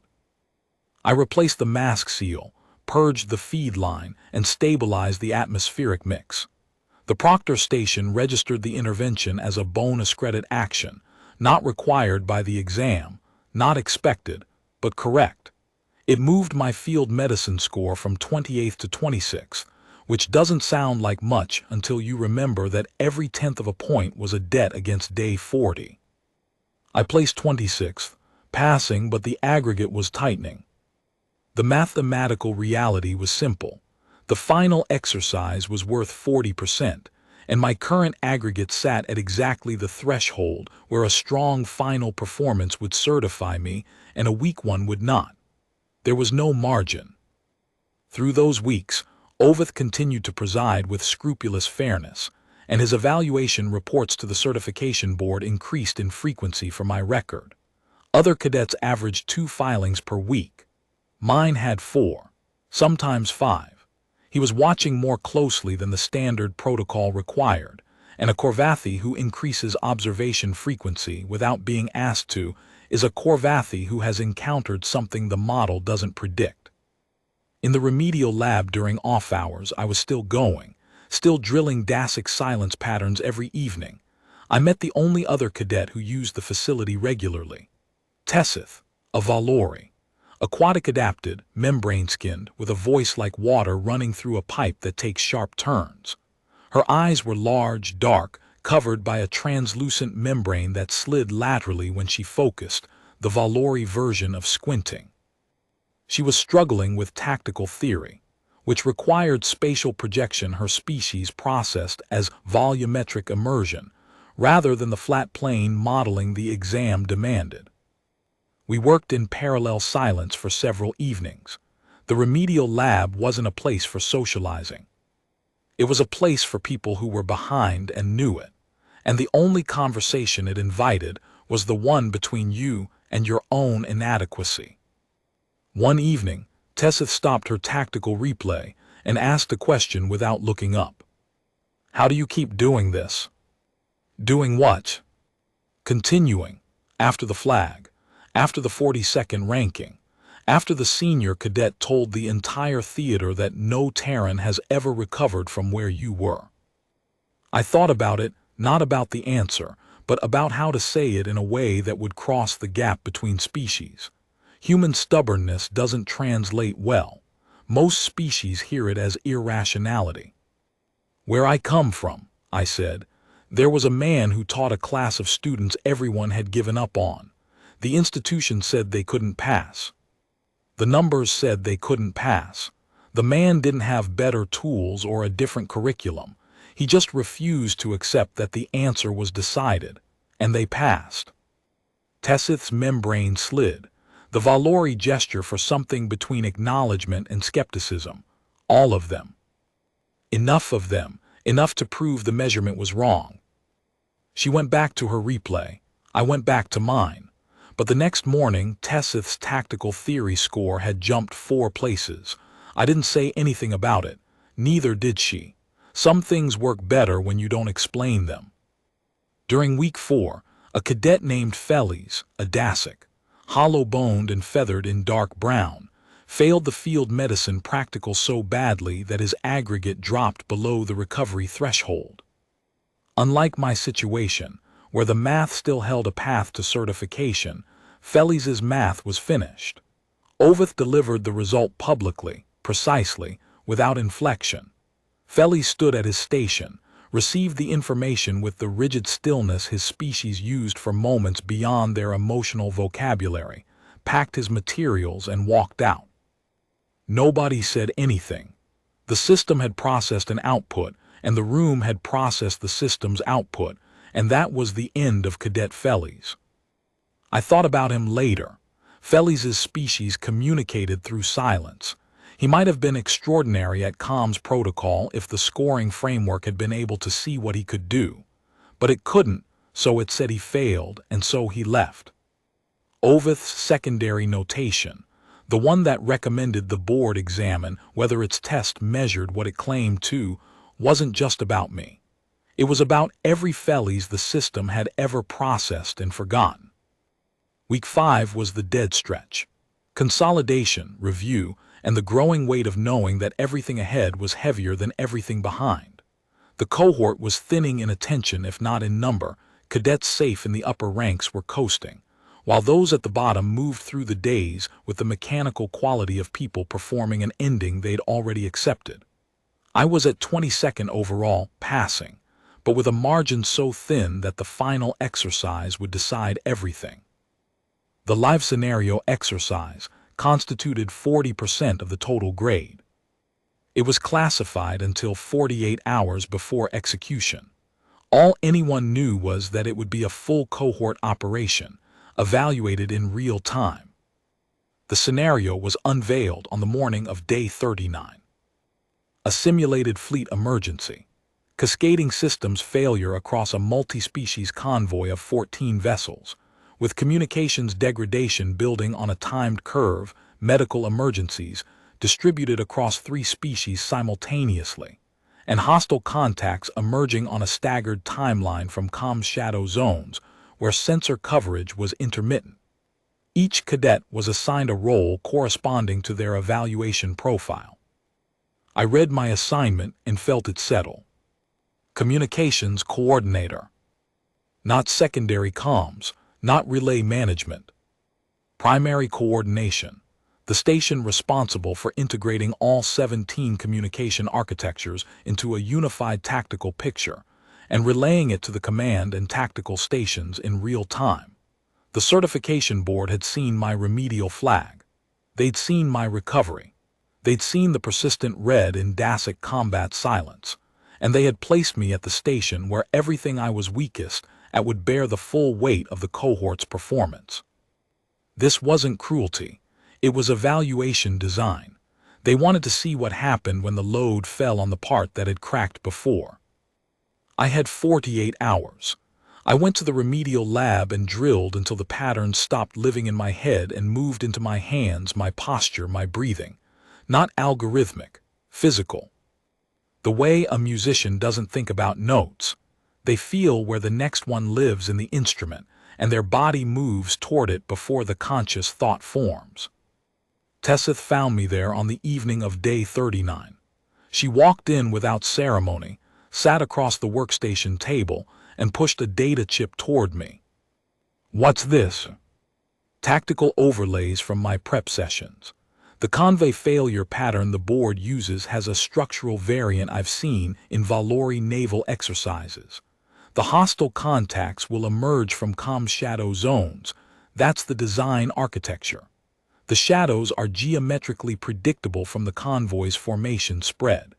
I replaced the mask seal, purged the feed line, and stabilized the atmospheric mix. The Proctor station registered the intervention as a bonus credit action, not required by the exam, not expected, but correct. It moved my field medicine score from 28th to 26th, which doesn't sound like much until you remember that every 10th of a point was a debt against day 40. I placed 26th, passing, but the aggregate was tightening. The mathematical reality was simple. The final exercise was worth 40%, and my current aggregate sat at exactly the threshold where a strong final performance would certify me and a weak one would not. There was no margin. Through those weeks, Oveth continued to preside with scrupulous fairness, and his evaluation reports to the certification board increased in frequency for my record. Other cadets averaged 2 filings per week. Mine had 4, sometimes 5. He was watching more closely than the standard protocol required, and a Korvathi who increases observation frequency without being asked to is a Korvathi who has encountered something the model doesn't predict. In the remedial lab during off hours, I was still going, still drilling Dasic silence patterns every evening. I met the only other cadet who used the facility regularly. Tessith, a Valori. Aquatic adapted, membrane-skinned, with a voice like water running through a pipe that takes sharp turns. Her eyes were large, dark, covered by a translucent membrane that slid laterally when she focused, the Valori version of squinting. She was struggling with tactical theory, which required spatial projection her species processed as volumetric immersion, rather than the flat plane modeling the exam demanded. We worked in parallel silence for several evenings. The remedial lab wasn't a place for socializing. It was a place for people who were behind and knew it, and the only conversation it invited was the one between you and your own inadequacy. One evening, Tessith stopped her tactical replay and asked a question without looking up. "How do you keep doing this?" "Doing what?" "Continuing. After the flag. After the 42nd ranking. After the senior cadet told the entire theater that no Terran has ever recovered from where you were." I thought about it, not about the answer, but about how to say it in a way that would cross the gap between species. Human stubbornness doesn't translate well. Most species hear it as irrationality. "Where I come from," I said, "there was a man who taught a class of students everyone had given up on. The institution said they couldn't pass. The numbers said they couldn't pass. The man didn't have better tools or a different curriculum. He just refused to accept that the answer was decided, and they passed." Tessith's membrane slid, the Valori gesture for something between acknowledgement and skepticism. All of them. Enough of them, enough to prove the measurement was wrong. She went back to her replay. I went back to mine. But the next morning, Tessith's tactical theory score had jumped 4 places. I didn't say anything about it. Neither did she. Some things work better when you don't explain them. During week 4, a cadet named Felis, a Dacic, hollow-boned and feathered in dark brown, failed the field medicine practical so badly that his aggregate dropped below the recovery threshold. Unlike my situation, where the math still held a path to certification, Felis's math was finished. Oveth delivered the result publicly, precisely, without inflection. Felis stood at his station, received the information with the rigid stillness his species used for moments beyond their emotional vocabulary, packed his materials and walked out. Nobody said anything. The system had processed an output, and the room had processed the system's output, and that was the end of Cadet Felis. I thought about him later. Felis's species communicated through silence. He might have been extraordinary at comms protocol if the scoring framework had been able to see what he could do. But it couldn't, so it said he failed, and so he left. Oveth's secondary notation, the one that recommended the board examine whether its test measured what it claimed to, wasn't just about me. It was about every Felis the system had ever processed and forgotten. Week 5 was the dead stretch. Consolidation, review, and the growing weight of knowing that everything ahead was heavier than everything behind. The cohort was thinning in attention if not in number. Cadets safe in the upper ranks were coasting, while those at the bottom moved through the days with the mechanical quality of people performing an ending they'd already accepted. I was at 22nd overall, passing, but with a margin so thin that the final exercise would decide everything. The live scenario exercise constituted 40% of the total grade. It was classified until 48 hours before execution. All anyone knew was that it would be a full cohort operation, evaluated in real time. The scenario was unveiled on the morning of day 39. A simulated fleet emergency. Cascading systems failure across a multi-species convoy of 14 vessels, with communications degradation building on a timed curve, medical emergencies distributed across 3 species simultaneously, and hostile contacts emerging on a staggered timeline from comm shadow zones where sensor coverage was intermittent. Each cadet was assigned a role corresponding to their evaluation profile. I read my assignment and felt it settle. Communications coordinator. Not secondary comms, not relay management. Primary coordination. The station responsible for integrating all 17 communication architectures into a unified tactical picture and relaying it to the command and tactical stations in real time. The certification board had seen my remedial flag. They'd seen my recovery. They'd seen the persistent red in Dacic combat silence, and they had placed me at the station where everything I was weakest at would bear the full weight of the cohort's performance. This wasn't cruelty. It was evaluation design. They wanted to see what happened when the load fell on the part that had cracked before. I had 48 hours. I went to the remedial lab and drilled until the patterns stopped living in my head and moved into my hands, my posture, my breathing. Not algorithmic, physical. The way a musician doesn't think about notes. They feel where the next one lives in the instrument, and their body moves toward it before the conscious thought forms. Tessith found me there on the evening of day 39. She walked in without ceremony, sat across the workstation table, and pushed a data chip toward me. "What's this?" "Tactical overlays from my prep sessions. The convey failure pattern the board uses has a structural variant I've seen in Valori naval exercises. The hostile contacts will emerge from comm shadow zones. That's the design architecture. The shadows are geometrically predictable from the convoy's formation spread.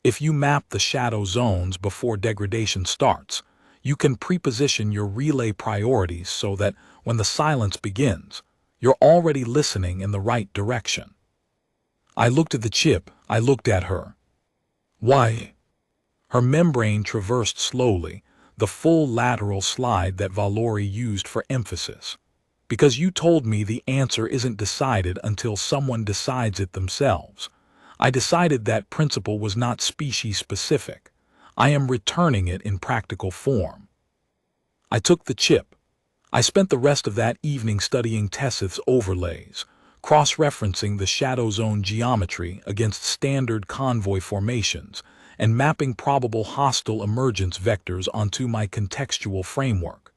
If you map the shadow zones before degradation starts, you can preposition your relay priorities so that when the silence begins, you're already listening in the right direction." I looked at the chip, I looked at her. "Why?" Her membrane traversed slowly, the full lateral slide that Valori used for emphasis. "Because you told me the answer isn't decided until someone decides it themselves. I decided that principle was not species-specific. I am returning it in practical form." I took the chip. I spent the rest of that evening studying Tessith's overlays, cross-referencing the shadow zone geometry against standard convoy formations, and mapping probable hostile emergence vectors onto my contextual framework.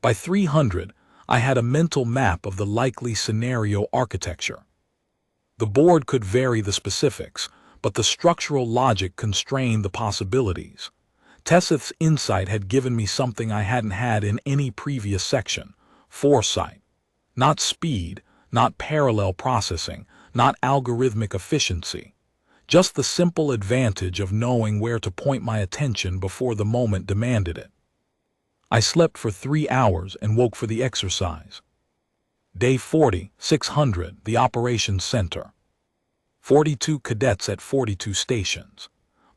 By 300, I had a mental map of the likely scenario architecture. The board could vary the specifics, but the structural logic constrained the possibilities. Tessith's insight had given me something I hadn't had in any previous section: foresight. Not speed, not parallel processing, not algorithmic efficiency. Just the simple advantage of knowing where to point my attention before the moment demanded it. I slept for 3 hours and woke for the exercise. Day 40, 600, the Operations Center. 42 cadets at 42 stations.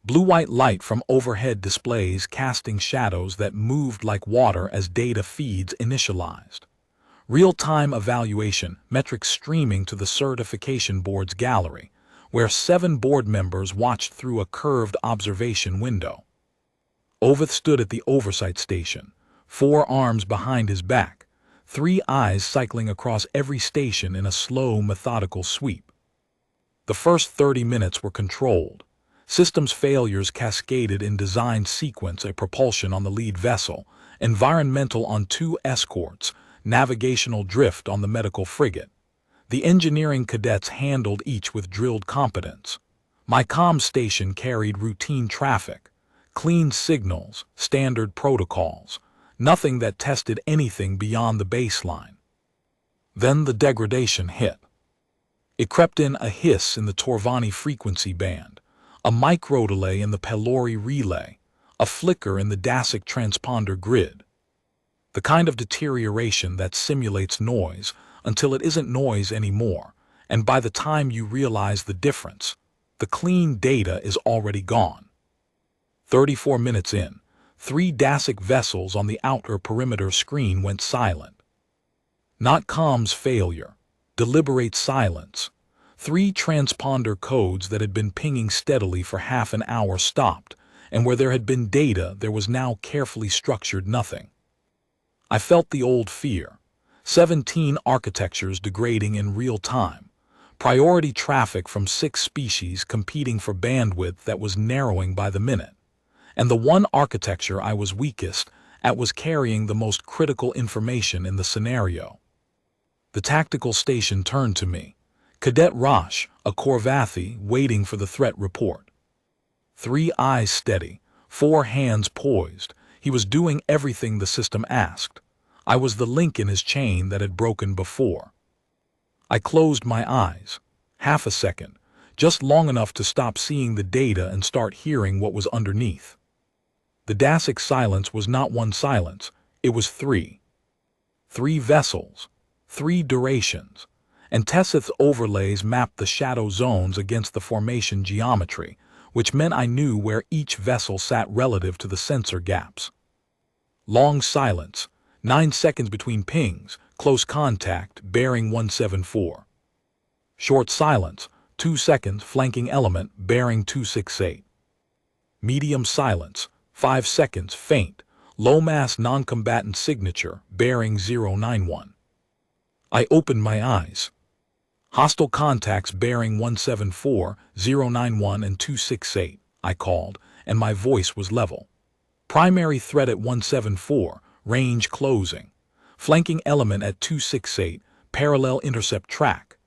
Blue-white light from overhead displays casting shadows that moved like water as data feeds initialized. Real-time evaluation, metrics streaming to the certification board's gallery, where 7 board members watched through a curved observation window. Oveth stood at the oversight station, 4 arms behind his back, 3 eyes cycling across every station in a slow, methodical sweep. The first 30 minutes were controlled. Systems failures cascaded in design sequence: a propulsion on the lead vessel, environmental on 2 escorts, navigational drift on the medical frigate. The engineering cadets handled each with drilled competence. My comm station carried routine traffic, clean signals, standard protocols, nothing that tested anything beyond the baseline. Then the degradation hit. It crept in, a hiss in the Torvani frequency band, a micro-delay in the Pelori relay, a flicker in the Dacic transponder grid. The kind of deterioration that simulates noise until it isn't noise anymore, and by the time you realize the difference, the clean data is already gone. 34 minutes in, 3 Dacic vessels on the outer perimeter screen went silent. Not comms failure, deliberate silence. 3 transponder codes that had been pinging steadily for half an hour stopped, and where there had been data, there was now carefully structured nothing. I felt the old fear. 17 architectures degrading in real time. Priority traffic from 6 species competing for bandwidth that was narrowing by the minute. And the one architecture I was weakest at was carrying the most critical information in the scenario. The tactical station turned to me. Cadet Rosh, a Korvathi, waiting for the threat report. 3 eyes steady, 4 hands poised. He was doing everything the system asked. I was the link in his chain that had broken before. I closed my eyes. Half a second, just long enough to stop seeing the data and start hearing what was underneath. The Dacic silence was not one silence, it was three. 3 vessels, 3 durations, and Tessith's overlays mapped the shadow zones against the formation geometry, which meant I knew where each vessel sat relative to the sensor gaps. Long silence, 9 seconds between pings, close contact, bearing 174. Short silence, 2 seconds, flanking element, bearing 268. Medium silence, 5 seconds, faint, low-mass non-combatant signature, bearing 091. I opened my eyes. Hostile contacts bearing 174, 091, and 268, I called, and my voice was level. Primary threat at 174, range closing. Flanking element at 268, parallel intercept track.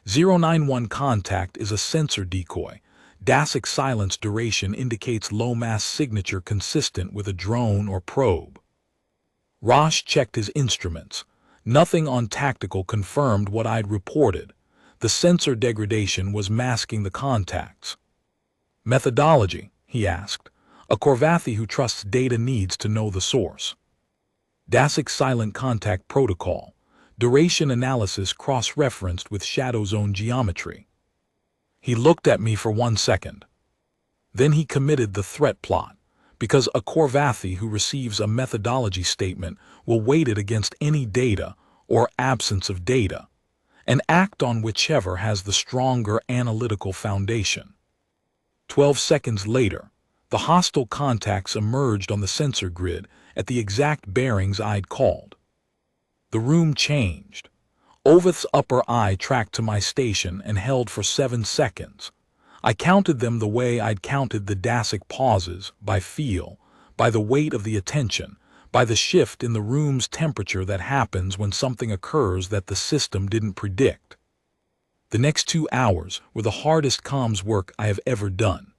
091 contact is a sensor decoy. Dacic silence duration indicates low-mass signature consistent with a drone or probe. Rosh checked his instruments. Nothing on tactical confirmed what I'd reported. The sensor degradation was masking the contacts. Methodology, he asked. A Korvathi who trusts data needs to know the source. Dacic silent contact protocol. Duration analysis cross-referenced with shadow zone geometry. He looked at me for 1 second. Then he committed the threat plot, because a Korvathi who receives a methodology statement will weight it against any data or absence of data, and act on whichever has the stronger analytical foundation. 12 seconds later, the hostile contacts emerged on the sensor grid at the exact bearings I'd called. The room changed. Ovith's upper eye tracked to my station and held for 7 seconds. I counted them the way I'd counted the Dacic pauses, by feel, by the weight of the attention, by the shift in the room's temperature that happens when something occurs that the system didn't predict. The next 2 hours were the hardest comms work I have ever done.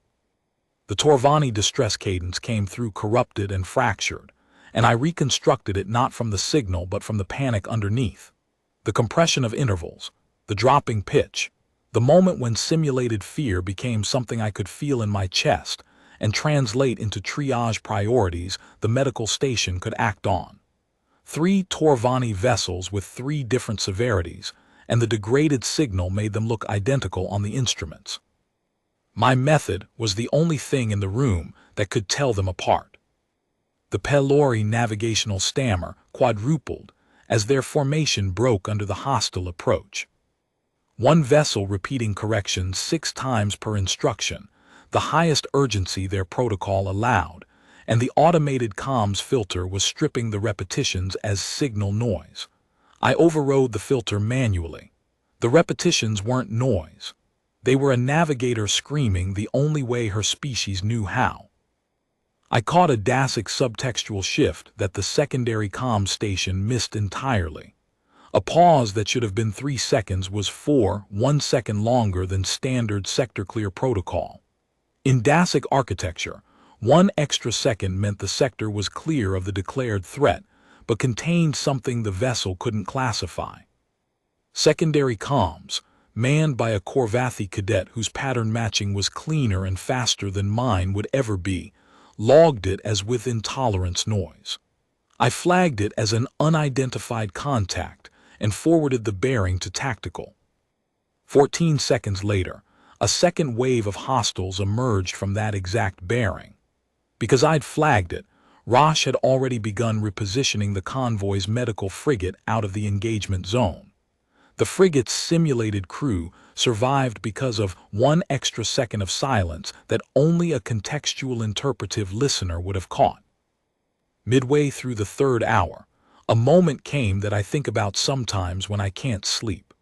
The Torvani distress cadence came through corrupted and fractured, and I reconstructed it not from the signal but from the panic underneath. The compression of intervals, the dropping pitch, the moment when simulated fear became something I could feel in my chest and translate into triage priorities the medical station could act on. 3 Torvani vessels with 3 different severities, and the degraded signal made them look identical on the instruments. My method was the only thing in the room that could tell them apart. The Pelori navigational stammer quadrupled as their formation broke under the hostile approach. 1 vessel repeating corrections 6 times per instruction, the highest urgency their protocol allowed, and the automated comms filter was stripping the repetitions as signal noise. I overrode the filter manually. The repetitions weren't noise. They were a navigator screaming the only way her species knew how. I caught a Dacic subtextual shift that the secondary comm station missed entirely. A pause that should have been 3 seconds was 1 second longer than standard sector clear protocol. In Dacic architecture, 1 extra second meant the sector was clear of the declared threat, but contained something the vessel couldn't classify. Secondary comms, manned by a Korvathi cadet whose pattern matching was cleaner and faster than mine would ever be, logged it as within tolerance noise. I flagged it as an unidentified contact and forwarded the bearing to tactical. 14 seconds later, a second wave of hostiles emerged from that exact bearing. Because I'd flagged it, Rosh had already begun repositioning the convoy's medical frigate out of the engagement zone. The frigate's simulated crew survived because of 1 extra second of silence that only a contextual interpretive listener would have caught. Midway through the 3rd hour, a moment came that I think about sometimes when I can't sleep.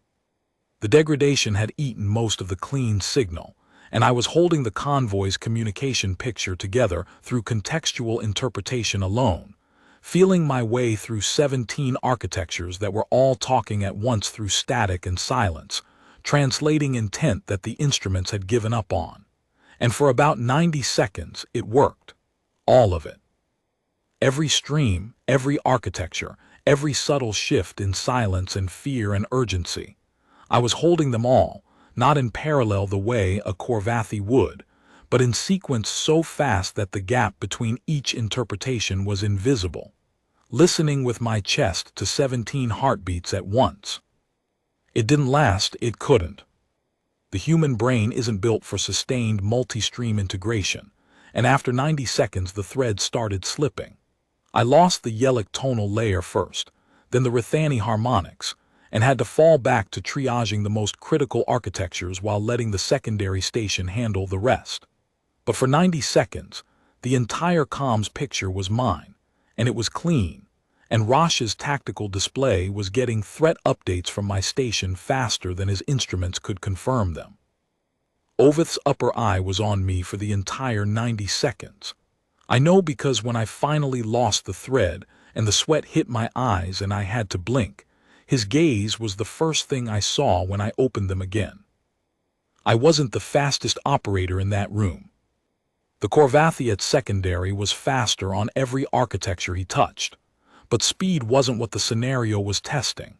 The degradation had eaten most of the clean signal, and I was holding the convoy's communication picture together through contextual interpretation alone, feeling my way through 17 architectures that were all talking at once through static and silence, translating intent that the instruments had given up on. And for about 90 seconds, it worked. All of it. Every stream, every architecture, every subtle shift in silence and fear and urgency. I was holding them all, not in parallel the way a Korvathi would, but in sequence so fast that the gap between each interpretation was invisible, listening with my chest to 17 heartbeats at once. It didn't last, it couldn't. The human brain isn't built for sustained multi-stream integration, and after 90 seconds the thread started slipping. I lost the yellic tonal layer first, then the Rithani harmonics, and had to fall back to triaging the most critical architectures while letting the secondary station handle the rest. But for 90 seconds, the entire comms picture was mine, and it was clean, and Rosh's tactical display was getting threat updates from my station faster than his instruments could confirm them. Ovith's upper eye was on me for the entire 90 seconds. I know because when I finally lost the thread and the sweat hit my eyes and I had to blink, his gaze was the first thing I saw when I opened them again. I wasn't the fastest operator in that room. The Korvathi at secondary was faster on every architecture he touched, but speed wasn't what the scenario was testing.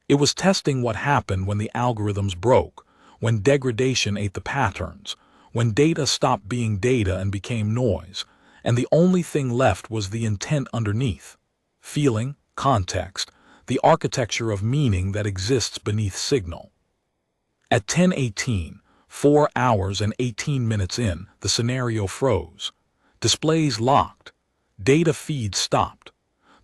It was testing what happened when the algorithms broke, when degradation ate the patterns, when data stopped being data and became noise, and the only thing left was the intent underneath. Feeling, context, the architecture of meaning that exists beneath signal. At 10:18, 4 hours and 18 minutes in, the scenario froze. Displays locked. Data feeds stopped.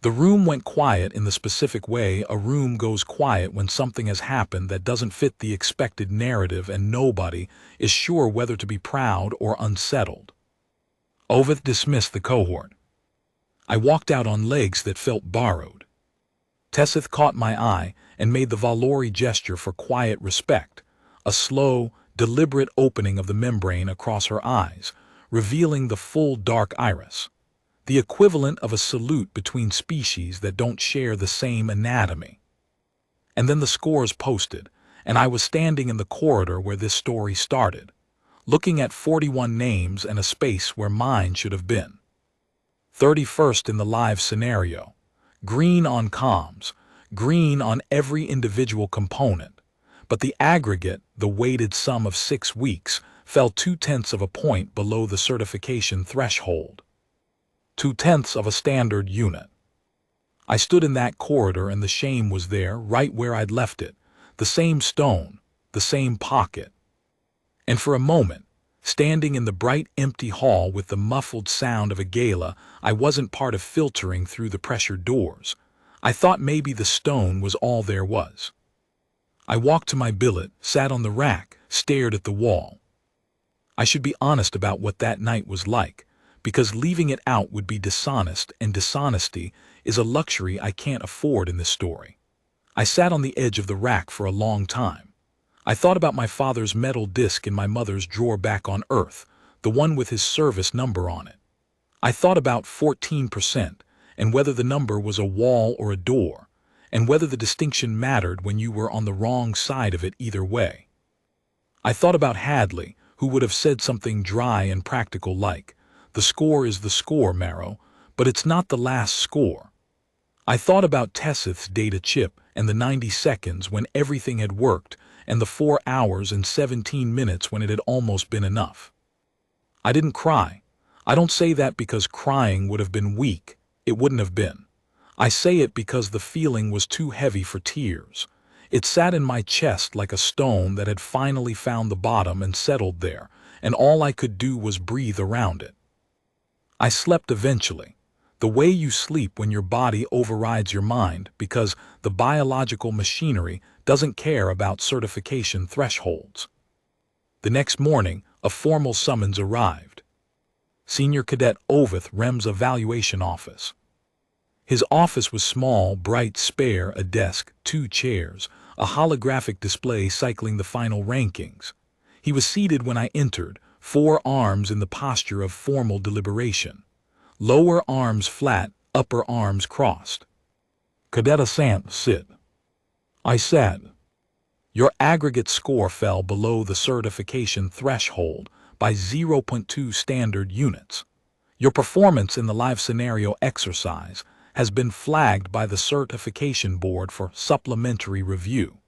The room went quiet in the specific way a room goes quiet when something has happened that doesn't fit the expected narrative and nobody is sure whether to be proud or unsettled. Ovith dismissed the cohort. I walked out on legs that felt borrowed. Tessith caught my eye and made the Valori gesture for quiet respect, a slow, deliberate opening of the membrane across her eyes, revealing the full dark iris, the equivalent of a salute between species that don't share the same anatomy. And then the scores posted, and I was standing in the corridor where this story started, looking at 41 names and a space where mine should have been. 31st in the live scenario, green on comms, green on every individual component, but the aggregate, the weighted sum of 6 weeks, fell 0.2 of a point below the certification threshold. 0.2 of a standard unit. I stood in that corridor and the shame was there, right where I'd left it, the same stone, the same pocket. And for a moment, standing in the bright empty hall with the muffled sound of a gala, I wasn't part of filtering through the pressured doors. I thought maybe the stone was all there was. I walked to my billet, sat on the rack, stared at the wall. I should be honest about what that night was like, because leaving it out would be dishonest, and dishonesty is a luxury I can't afford in this story. I sat on the edge of the rack for a long time. I thought about my father's metal disc in my mother's drawer back on Earth, the one with his service number on it. I thought about 14%, and whether the number was a wall or a door, and whether the distinction mattered when you were on the wrong side of it either way. I thought about Hadley, who would have said something dry and practical like, "The score is the score, Maro, but it's not the last score." I thought about Tessith's data chip and the 90 seconds when everything had worked, and the 4 hours and 17 minutes when it had almost been enough. I didn't cry. I don't say that because crying would have been weak. It wouldn't have been. I say it because the feeling was too heavy for tears. It sat in my chest like a stone that had finally found the bottom and settled there, and all I could do was breathe around it. I slept eventually, the way you sleep when your body overrides your mind because the biological machinery doesn't care about certification thresholds. The next morning, a formal summons arrived. Senior Cadet Ovith, Rem's evaluation office. His office was small, bright, spare, a desk, 2 chairs, a holographic display cycling the final rankings. He was seated when I entered, 4 arms in the posture of formal deliberation. Lower arms flat, upper arms crossed. "Cadet Asante, sit." I sat. "Your aggregate score fell below the certification threshold by 0.2 standard units. Your performance in the live scenario exercise has been flagged by the certification board for supplementary review."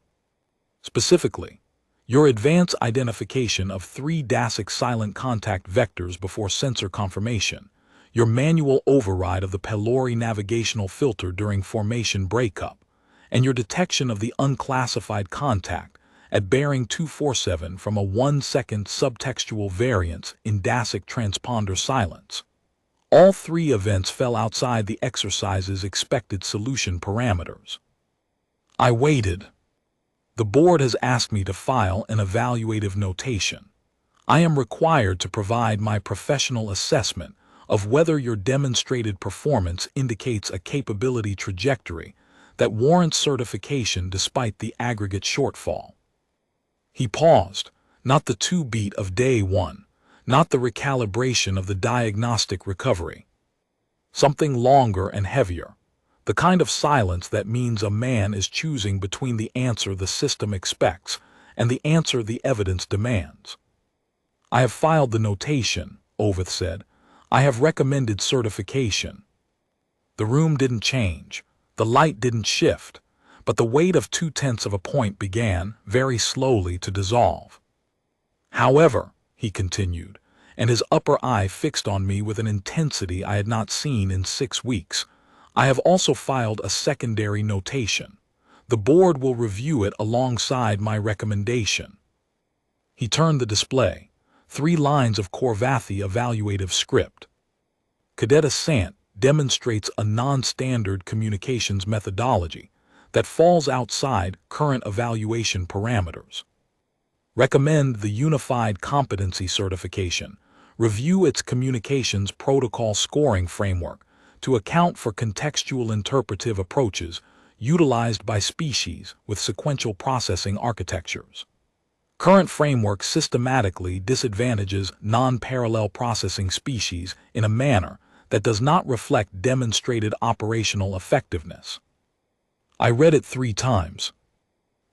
Specifically, your advanced identification of 3 DASIC silent contact vectors before sensor confirmation, your manual override of the pylori navigational filter during formation breakup, and your detection of the unclassified contact at bearing 247 from a 1-second subtextual variance in DASIC transponder silence. All 3 events fell outside the exercise's expected solution parameters. I waited. The board has asked me to file an evaluative notation. I am required to provide my professional assessment of whether your demonstrated performance indicates a capability trajectory that warrants certification despite the aggregate shortfall. He paused, not the 2-beat of day 1, not the recalibration of the diagnostic recovery. Something longer and heavier. The kind of silence that means a man is choosing between the answer the system expects and the answer the evidence demands. I have filed the notation, Oveth said. I have recommended certification. The room didn't change. The light didn't shift. But the weight of 0.2 of a point began, very slowly, to dissolve. However, he continued, and his upper eye fixed on me with an intensity I had not seen in 6 weeks, I have also filed a secondary notation. The board will review it alongside my recommendation. He turned the display. 3 lines of Korvathi evaluative script. Cadet Asante demonstrates a non-standard communications methodology that falls outside current evaluation parameters. Recommend the Unified Competency Certification. Review its communications protocol scoring framework to account for contextual interpretive approaches utilized by species with sequential processing architectures. Current framework systematically disadvantages non-parallel processing species in a manner that does not reflect demonstrated operational effectiveness. I read it 3 times.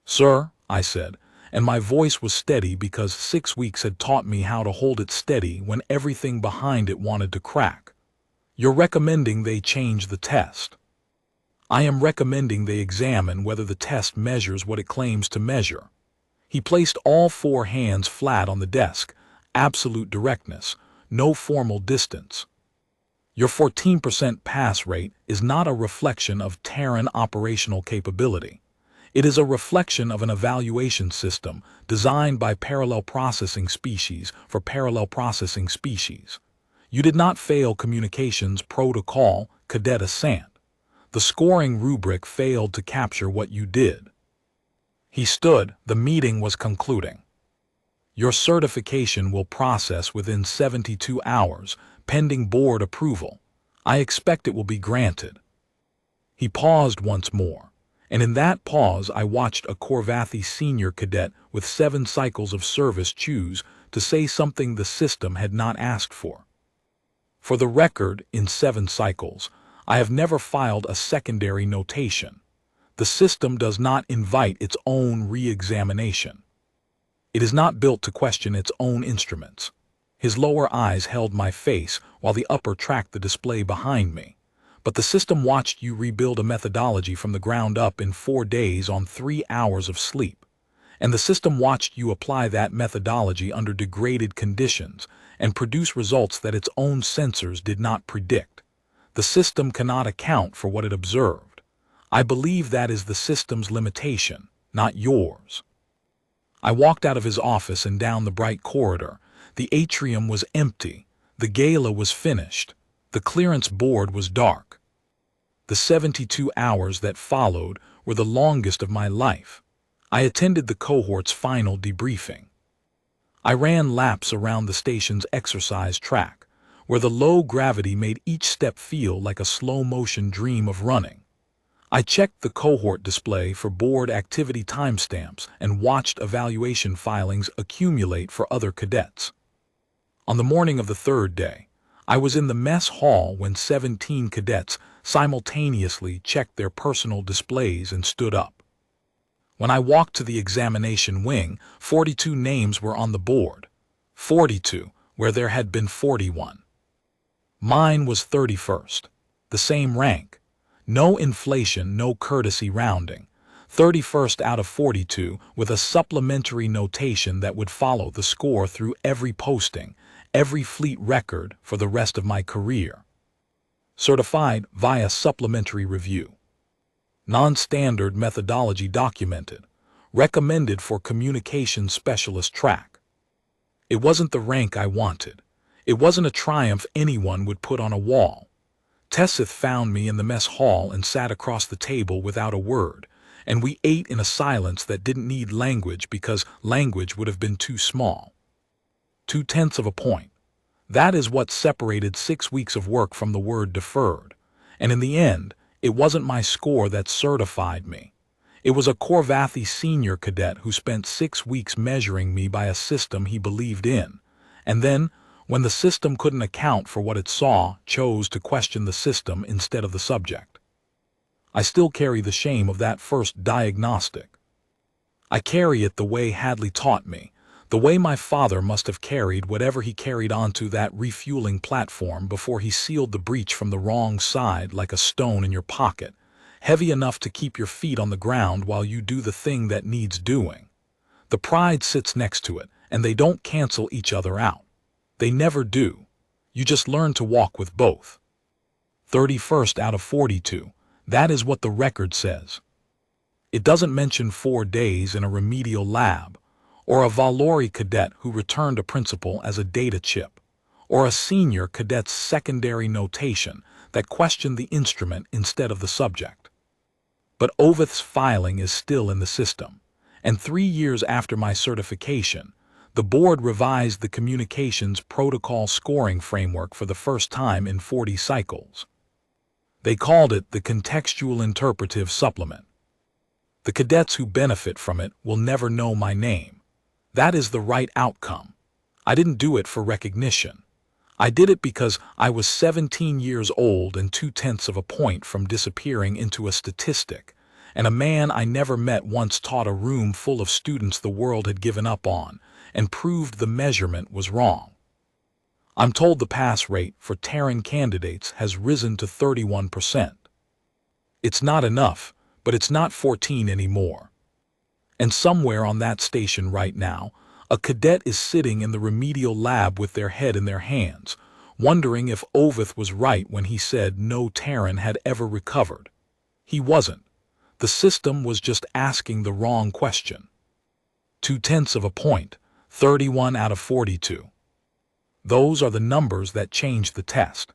Sir, I said, and my voice was steady because 6 weeks had taught me how to hold it steady when everything behind it wanted to crack. You're recommending they change the test. I am recommending they examine whether the test measures what it claims to measure. He placed all 4 hands flat on the desk, absolute directness, no formal distance. Your 14% pass rate is not a reflection of Terran operational capability. It is a reflection of an evaluation system designed by parallel processing species for parallel processing species. You did not fail communications protocol, Cadet Asante. The scoring rubric failed to capture what you did. He stood. The meeting was concluding. Your certification will process within 72 hours, pending board approval. I expect it will be granted. He paused once more, and in that pause I watched a Korvathi senior cadet with 7 cycles of service choose to say something the system had not asked for. For the record, in 7 cycles, I have never filed a secondary notation. The system does not invite its own re-examination. It is not built to question its own instruments. His lower eyes held my face while the upper tracked the display behind me. But the system watched you rebuild a methodology from the ground up in 4 days on 3 hours of sleep. And the system watched you apply that methodology under degraded conditions and produce results that its own sensors did not predict. The system cannot account for what it observed. I believe that is the system's limitation, not yours. I walked out of his office and down the bright corridor. The atrium was empty. The gala was finished. The clearance board was dark. The 72 hours that followed were the longest of my life. I attended the cohort's final debriefing. I ran laps around the station's exercise track, where the low gravity made each step feel like a slow-motion dream of running. I checked the cohort display for board activity timestamps and watched evaluation filings accumulate for other cadets. On the morning of the 3rd day, I was in the mess hall when 17 cadets simultaneously checked their personal displays and stood up. When I walked to the examination wing, 42 names were on the board. 42, where there had been 41. Mine was 31st, the same rank. No inflation, no courtesy rounding. 31st out of 42, with a supplementary notation that would follow the score through every posting, every fleet record for the rest of my career. Certified via supplementary review. Non-standard methodology documented. Recommended for communications specialist track. It wasn't the rank I wanted. It wasn't a triumph anyone would put on a wall. Tessith found me in the mess hall and sat across the table without a word, and we ate in a silence that didn't need language because language would have been too small. 0.2 of a point. That is what separated 6 weeks of work from the word deferred, and in the end, it wasn't my score that certified me. It was a Korvathi senior cadet who spent 6 weeks measuring me by a system he believed in, and then, when the system couldn't account for what it saw, chose to question the system instead of the subject. I still carry the shame of that first diagnostic. I carry it the way Hadley taught me, the way my father must have carried whatever he carried onto that refueling platform before he sealed the breach from the wrong side like a stone in your pocket, heavy enough to keep your feet on the ground while you do the thing that needs doing. The pride sits next to it, and they don't cancel each other out. They never do. You just learn to walk with both. 31st out of 42. That is what the record says. It doesn't mention 4 days in a remedial lab, or a Valori cadet who returned a principal as a data chip, or a senior cadet's secondary notation that questioned the instrument instead of the subject. But Ovith's filing is still in the system, and 3 years after my certification, the board revised the communications protocol scoring framework for the first time in 40 cycles. They called it the Contextual Interpretive Supplement. The cadets who benefit from it will never know my name. That is the right outcome. I didn't do it for recognition. I did it because I was 17 years old and 0.2 of a point from disappearing into a statistic, and a man I never met once taught a room full of students the world had given up on, and proved the measurement was wrong. I'm told the pass rate for Terran candidates has risen to 31%. It's not enough, but it's not 14 anymore. And somewhere on that station right now, a cadet is sitting in the remedial lab with their head in their hands, wondering if Ovith was right when he said no Terran had ever recovered. He wasn't. The system was just asking the wrong question. 0.2 of a point, 31 out of 42. Those are the numbers that change the test.